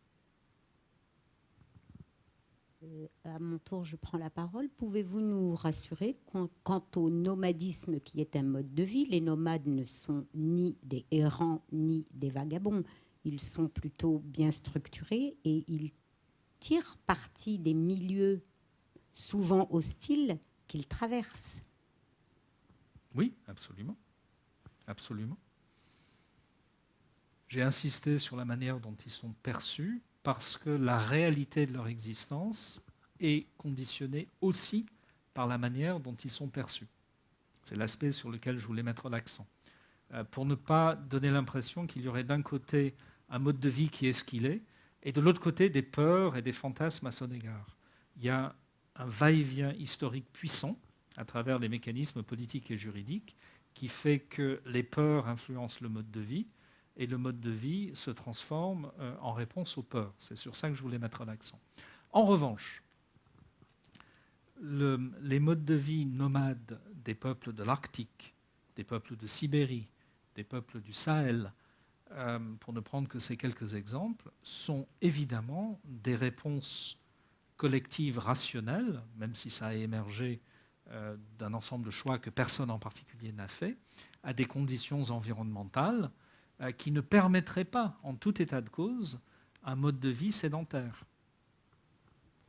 À mon tour, je prends la parole. Pouvez-vous nous rassurer quant au nomadisme qui est un mode de vie? Les nomades ne sont ni des errants ni des vagabonds. Ils sont plutôt bien structurés et ils tirent parti des milieux souvent hostiles qu'ils traversent. Oui, absolument. Absolument. J'ai insisté sur la manière dont ils sont perçus parce que la réalité de leur existence est conditionnée aussi par la manière dont ils sont perçus. C'est l'aspect sur lequel je voulais mettre l'accent. Pour ne pas donner l'impression qu'il y aurait d'un côté un mode de vie qui est ce qu'il est, et de l'autre côté des peurs et des fantasmes à son égard. Il y a un va-et-vient historique puissant à travers les mécanismes politiques et juridiques qui fait que les peurs influencent le mode de vie, et le mode de vie se transforme en réponse aux peurs. C'est sur ça que je voulais mettre l'accent. En revanche, les modes de vie nomades des peuples de l'Arctique, des peuples de Sibérie, des peuples du Sahel, pour ne prendre que ces quelques exemples, sont évidemment des réponses collectives rationnelles, même si ça a émergé d'un ensemble de choix que personne en particulier n'a fait, à des conditions environnementales qui ne permettrait pas, en tout état de cause, un mode de vie sédentaire.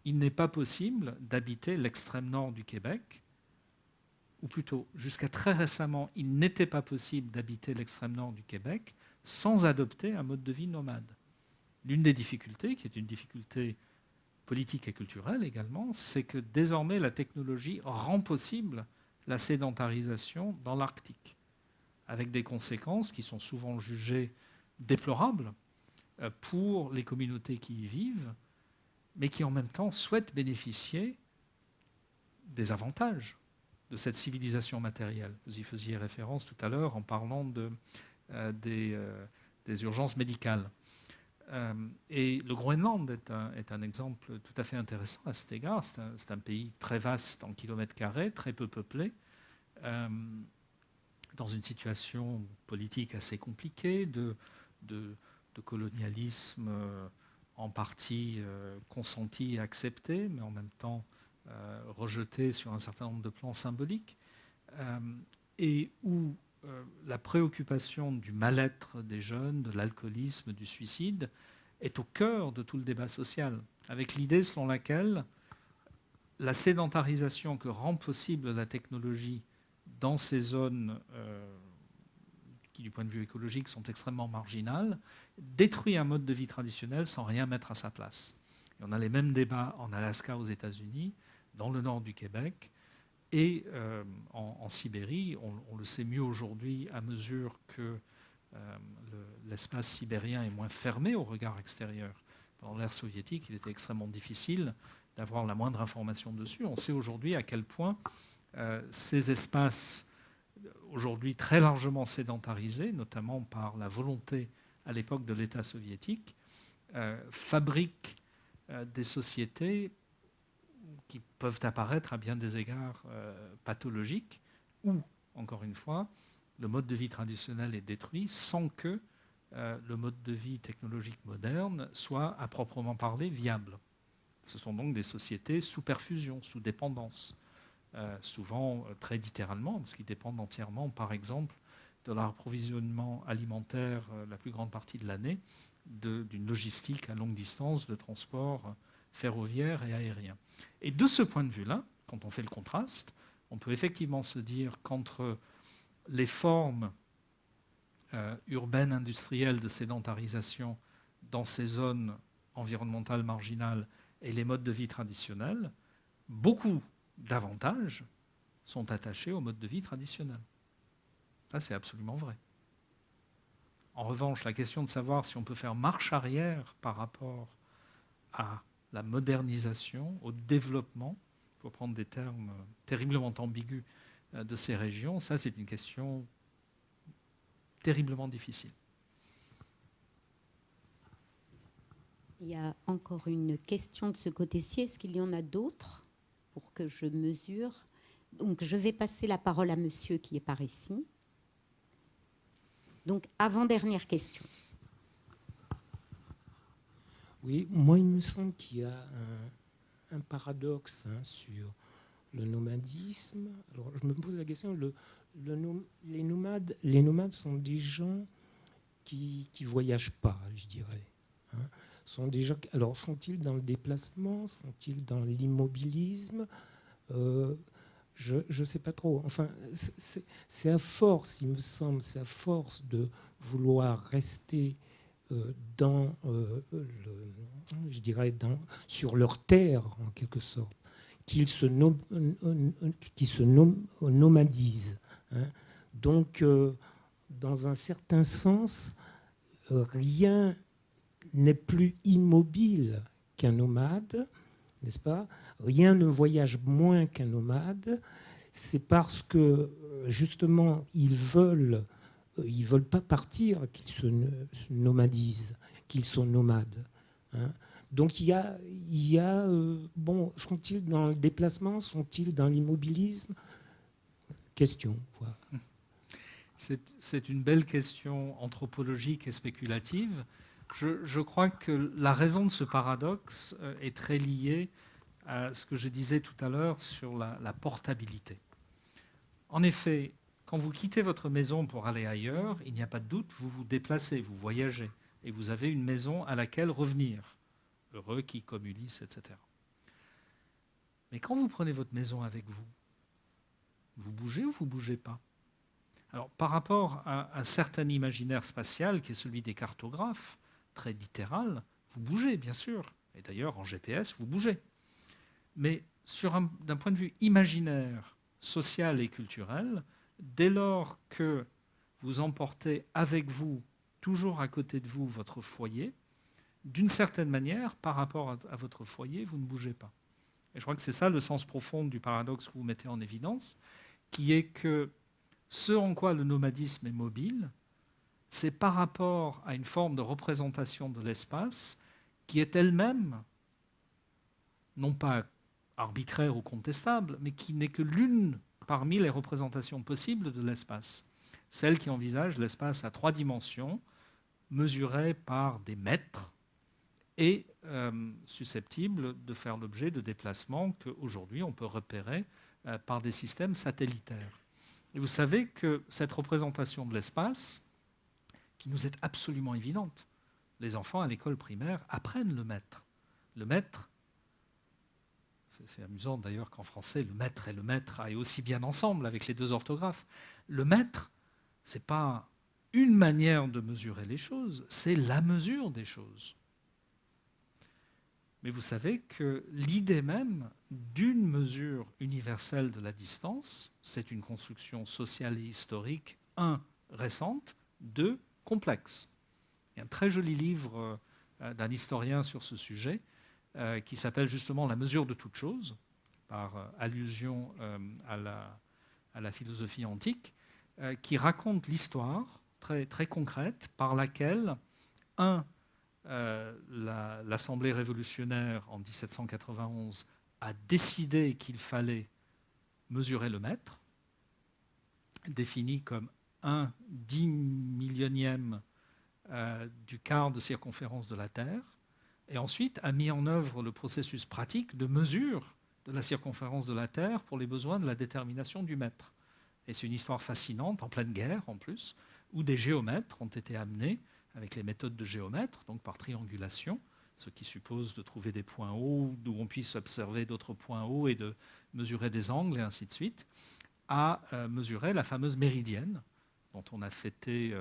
Il n'est pas possible d'habiter l'extrême nord du Québec, ou plutôt, jusqu'à très récemment, il n'était pas possible d'habiter l'extrême nord du Québec sans adopter un mode de vie nomade. L'une des difficultés, qui est une difficulté politique et culturelle également, c'est que désormais la technologie rend possible la sédentarisation dans l'Arctique, avec des conséquences qui sont souvent jugées déplorables pour les communautés qui y vivent, mais qui en même temps souhaitent bénéficier des avantages de cette civilisation matérielle. Vous y faisiez référence tout à l'heure en parlant des urgences médicales. Et le Groenland est un exemple tout à fait intéressant à cet égard. C'est un pays très vaste en kilomètres carrés, très peu peuplé, dans une situation politique assez compliquée, de colonialisme en partie consenti et accepté, mais en même temps rejeté sur un certain nombre de plans symboliques, et où la préoccupation du mal-être des jeunes, de l'alcoolisme, du suicide, est au cœur de tout le débat social, avec l'idée selon laquelle la sédentarisation que rend possible la technologie dans ces zones qui, du point de vue écologique, sont extrêmement marginales, détruit un mode de vie traditionnel sans rien mettre à sa place. Et on a les mêmes débats en Alaska aux États-Unis, dans le nord du Québec, et en Sibérie. On le sait mieux aujourd'hui à mesure que l'espace sibérien est moins fermé au regard extérieur. Pendant l'ère soviétique, il était extrêmement difficile d'avoir la moindre information dessus. On sait aujourd'hui à quel point ces espaces, aujourd'hui très largement sédentarisés, notamment par la volonté à l'époque de l'État soviétique, fabriquent des sociétés qui peuvent apparaître à bien des égards pathologiques, où, encore une fois, le mode de vie traditionnel est détruit sans que le mode de vie technologique moderne soit à proprement parler viable. Ce sont donc des sociétés sous perfusion, sous dépendance, souvent très littéralement, parce qu'ils dépendent entièrement, par exemple, de leur approvisionnement alimentaire la plus grande partie de l'année d'une logistique à longue distance de transport ferroviaire et aérien. Et de ce point de vue-là, quand on fait le contraste, on peut effectivement se dire qu'entre les formes urbaines industrielles de sédentarisation dans ces zones environnementales marginales et les modes de vie traditionnels, beaucoup d'avantages sont attachés au mode de vie traditionnel. Ça, c'est absolument vrai. En revanche, la question de savoir si on peut faire marche arrière par rapport à la modernisation, au développement, pour prendre des termes terriblement ambigus de ces régions, ça, c'est une question terriblement difficile. Il y a encore une question de ce côté-ci. Est-ce qu'il y en a d'autres pour que je mesure? Donc, je vais passer la parole à monsieur qui est par ici. Donc, avant-dernière question. Oui, moi, il me semble qu'il y a un paradoxe sur le nomadisme. Alors, je me pose la question, les nomades sont des gens qui ne voyagent pas, je dirais. Sont des gens, alors, sont-ils dans le déplacement? Sont-ils dans l'immobilisme? Je ne sais pas trop. Enfin, c'est à force, il me semble, c'est à force de vouloir rester je dirais, sur leur terre, en quelque sorte, qu'ils se nomadisent. Donc, dans un certain sens, rien n'est plus immobile qu'un nomade, n'est-ce pas? Rien ne voyage moins qu'un nomade. C'est parce que, justement, ils veulent pas partir qu'ils se nomadisent, qu'ils sont nomades. Donc il y a bon, sont-ils dans le déplacement, sont-ils dans l'immobilisme? Question. Voilà. C'est une belle question anthropologique et spéculative. Je crois que la raison de ce paradoxe est très liée à ce que je disais tout à l'heure sur la portabilité. En effet, quand vous quittez votre maison pour aller ailleurs, il n'y a pas de doute, vous vous déplacez, vous voyagez, et vous avez une maison à laquelle revenir. Heureux qui, comme Ulysse, etc. Mais quand vous prenez votre maison avec vous, vous bougez ou vous ne bougez pas? Alors, par rapport à un certain imaginaire spatial, qui est celui des cartographes, très littéral, vous bougez, bien sûr. Et d'ailleurs, en GPS, vous bougez. Mais d'un point de vue imaginaire, social et culturel, dès lors que vous emportez avec vous, toujours à côté de vous, votre foyer, d'une certaine manière, par rapport à votre foyer, vous ne bougez pas. Et je crois que c'est ça le sens profond du paradoxe que vous mettez en évidence, qui est que ce en quoi le nomadisme est mobile, c'est par rapport à une forme de représentation de l'espace qui est elle-même, non pas arbitraire ou contestable, mais qui n'est que l'une parmi les représentations possibles de l'espace. Celle qui envisage l'espace à 3 dimensions, mesuré par des mètres, et susceptible de faire l'objet de déplacements qu'aujourd'hui on peut repérer par des systèmes satellitaires. Et vous savez que cette représentation de l'espace, qui nous est absolument évidente, les enfants à l'école primaire apprennent le mètre. Le mètre, c'est amusant d'ailleurs qu'en français, le mètre et le mètre aillent aussi bien ensemble avec les deux orthographes. Le mètre, ce n'est pas une manière de mesurer les choses, c'est la mesure des choses. Mais vous savez que l'idée même d'une mesure universelle de la distance, c'est une construction sociale et historique, 1, récente, 2, complexe. Il y a un très joli livre d'un historien sur ce sujet qui s'appelle justement La mesure de toute chose, par allusion à la philosophie antique, qui raconte l'histoire très, très concrète par laquelle, l'Assemblée révolutionnaire en 1791 a décidé qu'il fallait mesurer le mètre, défini comme 1/10 du quart de circonférence de la Terre, et ensuite a mis en œuvre le processus pratique de mesure de la circonférence de la Terre pour les besoins de la détermination du mètre. Et c'est une histoire fascinante, en pleine guerre en plus, où des géomètres ont été amenés avec les méthodes de géomètres, donc par triangulation, ce qui suppose de trouver des points hauts d'où on puisse observer d'autres points hauts et de mesurer des angles et ainsi de suite, à mesurer la fameuse méridienne dont on a fêté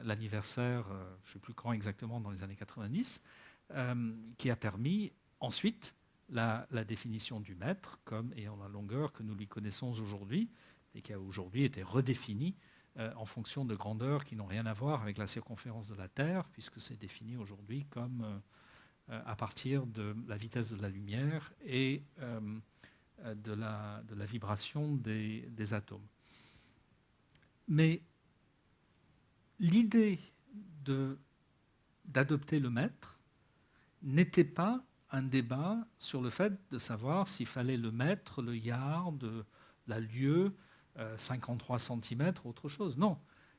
l'anniversaire, je ne sais plus quand exactement, dans les années 90, qui a permis ensuite la définition du mètre comme ayant la longueur que nous lui connaissons aujourd'hui et qui a aujourd'hui été redéfinie en fonction de grandeurs qui n'ont rien à voir avec la circonférence de la Terre, puisque c'est défini aujourd'hui comme à partir de la vitesse de la lumière et de la vibration des atomes. Mais l'idée d'adopter le mètre n'était pas un débat sur le fait de savoir s'il fallait le mètre, le yard, la lieue, 53 cm, autre chose. Non,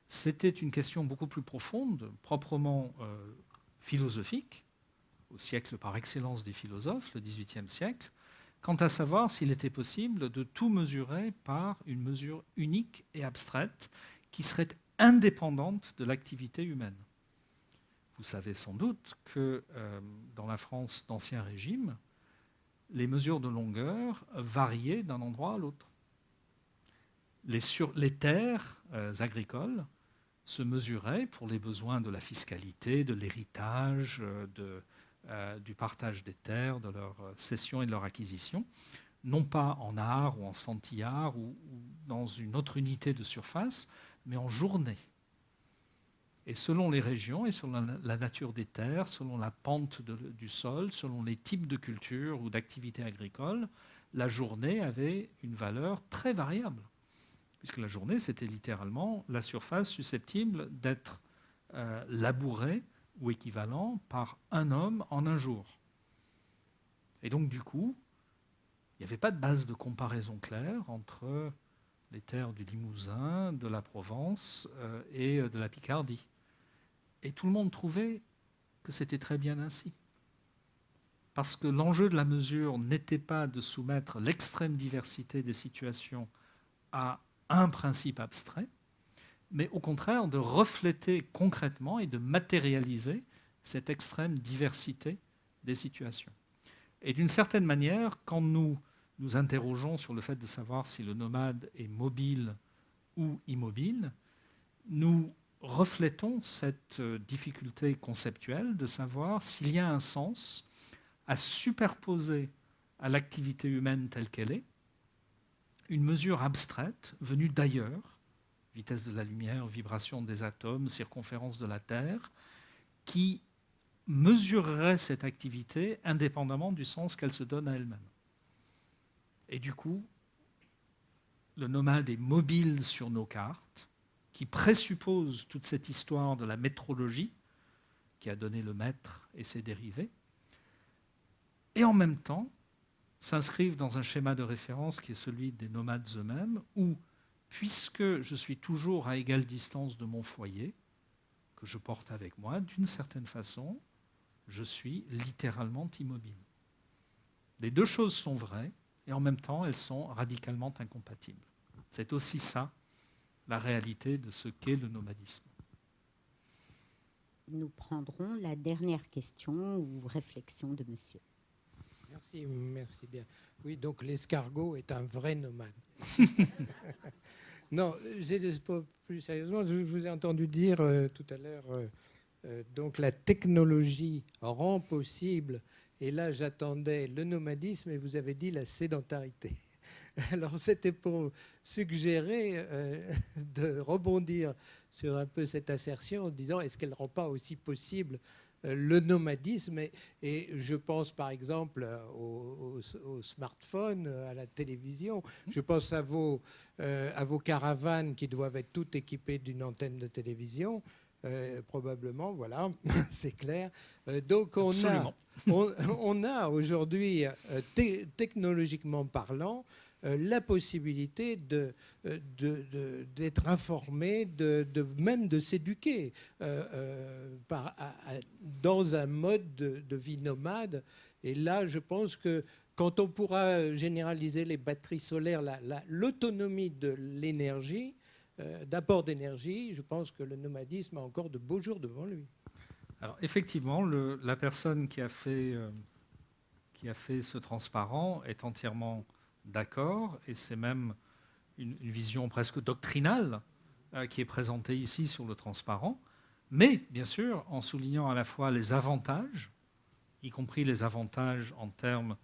c'était une question beaucoup plus profonde, proprement philosophique, au siècle par excellence des philosophes, le XVIIIe siècle, quant à savoir s'il était possible de tout mesurer par une mesure unique et abstraite qui serait indépendante de l'activité humaine. Vous savez sans doute que dans la France d'Ancien Régime, les mesures de longueur variaient d'un endroit à l'autre. Les terres agricoles se mesuraient pour les besoins de la fiscalité, de l'héritage, du partage des terres, de leur cession et de leur acquisition, non pas en art ou en centillard ou dans une autre unité de surface, mais en journée. Et selon les régions et selon la nature des terres, selon la pente du sol, selon les types de cultures ou d'activités agricoles, la journée avait une valeur très variable. Puisque la journée, c'était littéralement la surface susceptible d'être labourée ou équivalent par un homme en un jour. Et donc, du coup, il n'y avait pas de base de comparaison claire entre les terres du Limousin, de la Provence et de la Picardie. Et tout le monde trouvait que c'était très bien ainsi. Parce que l'enjeu de la mesure n'était pas de soumettre l'extrême diversité des situations à un principe abstrait, mais au contraire de refléter concrètement et de matérialiser cette extrême diversité des situations. Et d'une certaine manière, quand nous nous interrogeons sur le fait de savoir si le nomade est mobile ou immobile, nous reflétons cette difficulté conceptuelle de savoir s'il y a un sens à superposer à l'activité humaine telle qu'elle est une mesure abstraite venue d'ailleurs, vitesse de la lumière, vibration des atomes, circonférence de la Terre, qui mesurerait cette activité indépendamment du sens qu'elle se donne à elle-même. Et du coup, le nomade est mobile sur nos cartes, qui présuppose toute cette histoire de la métrologie, qui a donné le mètre et ses dérivés, et en même temps s'inscrivent dans un schéma de référence qui est celui des nomades eux-mêmes, où, puisque je suis toujours à égale distance de mon foyer, que je porte avec moi, d'une certaine façon, je suis littéralement immobile. Les deux choses sont vraies, et en même temps, elles sont radicalement incompatibles. C'est aussi ça, la réalité de ce qu'est le nomadisme. Nous prendrons la dernière question ou réflexion de monsieur. Merci bien. Oui, donc l'escargot est un vrai nomade. Non, plus sérieusement, je vous ai entendu dire tout à l'heure, donc la technologie rend possible, et là j'attendais le nomadisme et vous avez dit la sédentarité. Alors c'était pour suggérer de rebondir sur un peu cette assertion en disant est-ce qu'elle ne rend pas aussi possible le nomadisme, et je pense par exemple au smartphone, à la télévision, je pense à vos caravanes qui doivent être toutes équipées d'une antenne de télévision, probablement, voilà, c'est clair. Donc on a aujourd'hui, technologiquement parlant, la possibilité d'être informé, même de s'éduquer dans un mode de vie nomade. Et là, je pense que quand on pourra généraliser les batteries solaires, l'autonomie de l'énergie, d'apport d'énergie, je pense que le nomadisme a encore de beaux jours devant lui. Alors effectivement, la personne qui a fait ce transparent est entièrement d'accord, et c'est même une vision presque doctrinale qui est présentée ici sur le transparent, mais bien sûr en soulignant à la fois les avantages, y compris les avantages en termes,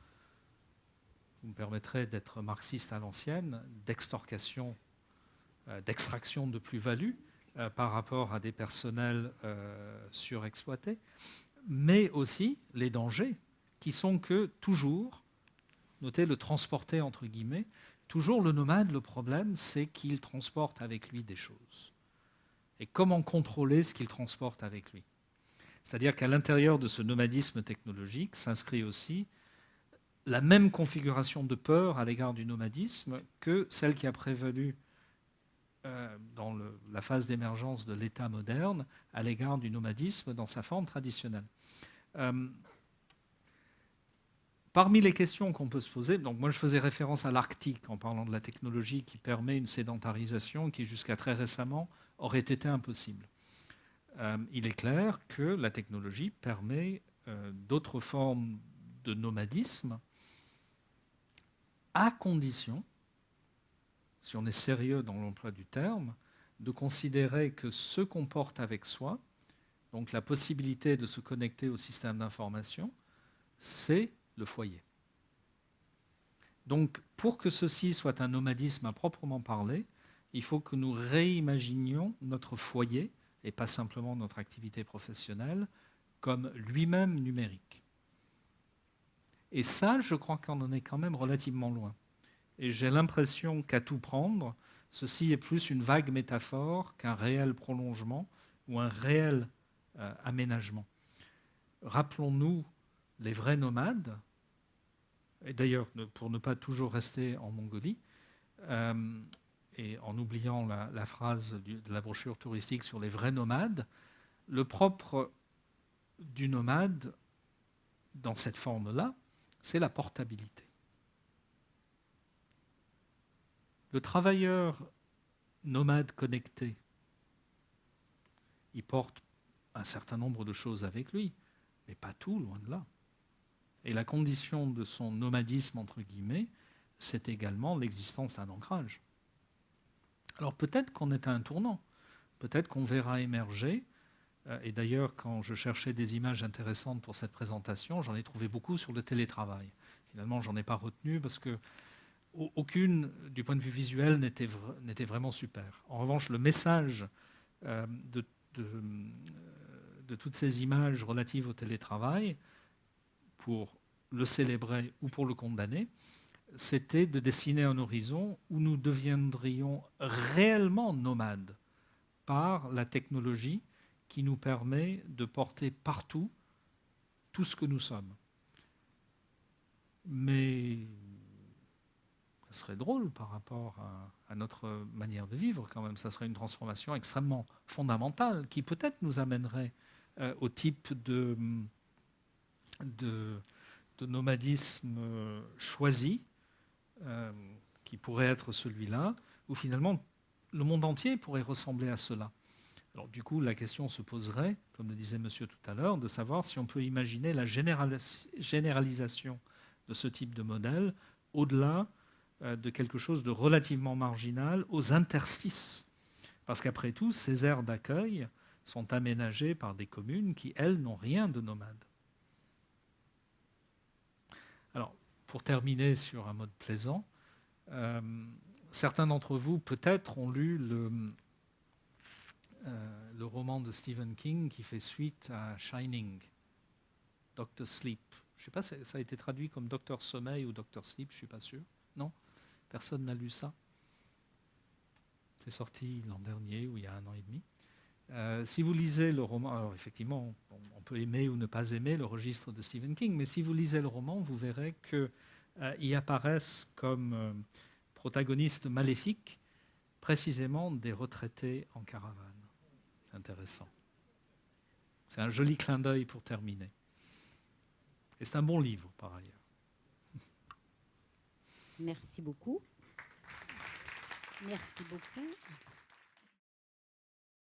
vous me permettrez d'être marxiste à l'ancienne, d'extorcation, d'extraction de plus-value par rapport à des personnels surexploités, mais aussi les dangers qui sont que toujours, notez le transporter entre guillemets, toujours le nomade, le problème c'est qu'il transporte avec lui des choses. Et comment contrôler ce qu'il transporte avec lui? C'est-à-dire qu'à l'intérieur de ce nomadisme technologique s'inscrit aussi la même configuration de peur à l'égard du nomadisme que celle qui a prévalu dans la phase d'émergence de l'État moderne à l'égard du nomadisme dans sa forme traditionnelle. Parmi les questions qu'on peut se poser, donc moi je faisais référence à l'Arctique en parlant de la technologie qui permet une sédentarisation qui jusqu'à très récemment aurait été impossible. Il est clair que la technologie permet d'autres formes de nomadisme à condition, si on est sérieux dans l'emploi du terme, de considérer que ce qu'on porte avec soi, donc la possibilité de se connecter au système d'information, c'est le foyer. Donc, pour que ceci soit un nomadisme à proprement parler, il faut que nous réimaginions notre foyer, et pas simplement notre activité professionnelle, comme lui-même numérique. Et ça, je crois qu'on en est quand même relativement loin. Et j'ai l'impression qu'à tout prendre, ceci est plus une vague métaphore qu'un réel prolongement ou un réel aménagement. Rappelons-nous les vrais nomades, et d'ailleurs, pour ne pas toujours rester en Mongolie, et en oubliant la phrase de la brochure touristique sur les vrais nomades, le propre du nomade, dans cette forme-là, c'est la portabilité. Le travailleur nomade connecté, il porte un certain nombre de choses avec lui, mais pas tout, loin de là. Et la condition de son nomadisme, entre guillemets, c'est également l'existence d'un ancrage. Alors peut-être qu'on est à un tournant, peut-être qu'on verra émerger, et d'ailleurs quand je cherchais des images intéressantes pour cette présentation, j'en ai trouvé beaucoup sur le télétravail. Finalement, j'en ai pas retenu parce que aucune, du point de vue visuel, n'était vraiment super. En revanche, le message de toutes ces images relatives au télétravail, pour le célébrer ou pour le condamner, c'était de dessiner un horizon où nous deviendrions réellement nomades par la technologie qui nous permet de porter partout tout ce que nous sommes. Mais ça serait drôle par rapport à notre manière de vivre quand même. Ça serait une transformation extrêmement fondamentale qui peut-être nous amènerait au type de nomadisme choisi, qui pourrait être celui-là, où finalement le monde entier pourrait ressembler à cela. Alors du coup, la question se poserait, comme le disait monsieur tout à l'heure, de savoir si on peut imaginer la généralisation de ce type de modèle au-delà de quelque chose de relativement marginal aux interstices. Parce qu'après tout, ces aires d'accueil sont aménagées par des communes qui, elles, n'ont rien de nomade. Alors, pour terminer sur un mode plaisant, certains d'entre vous, peut-être, ont lu le roman de Stephen King qui fait suite à Shining, Dr. Sleep. Je ne sais pas si ça a été traduit comme Docteur Sommeil ou Dr. Sleep, je ne suis pas sûr. Non? Personne n'a lu ça? C'est sorti l'an dernier ou il y a 1 an et demi. Si vous lisez le roman, alors effectivement, on peut aimer ou ne pas aimer le registre de Stephen King, mais si vous lisez le roman, vous verrez qu'il y apparaissent comme protagonistes maléfiques précisément des retraités en caravane. C'est intéressant. C'est un joli clin d'œil pour terminer. Et c'est un bon livre, par ailleurs. Merci beaucoup. Merci beaucoup.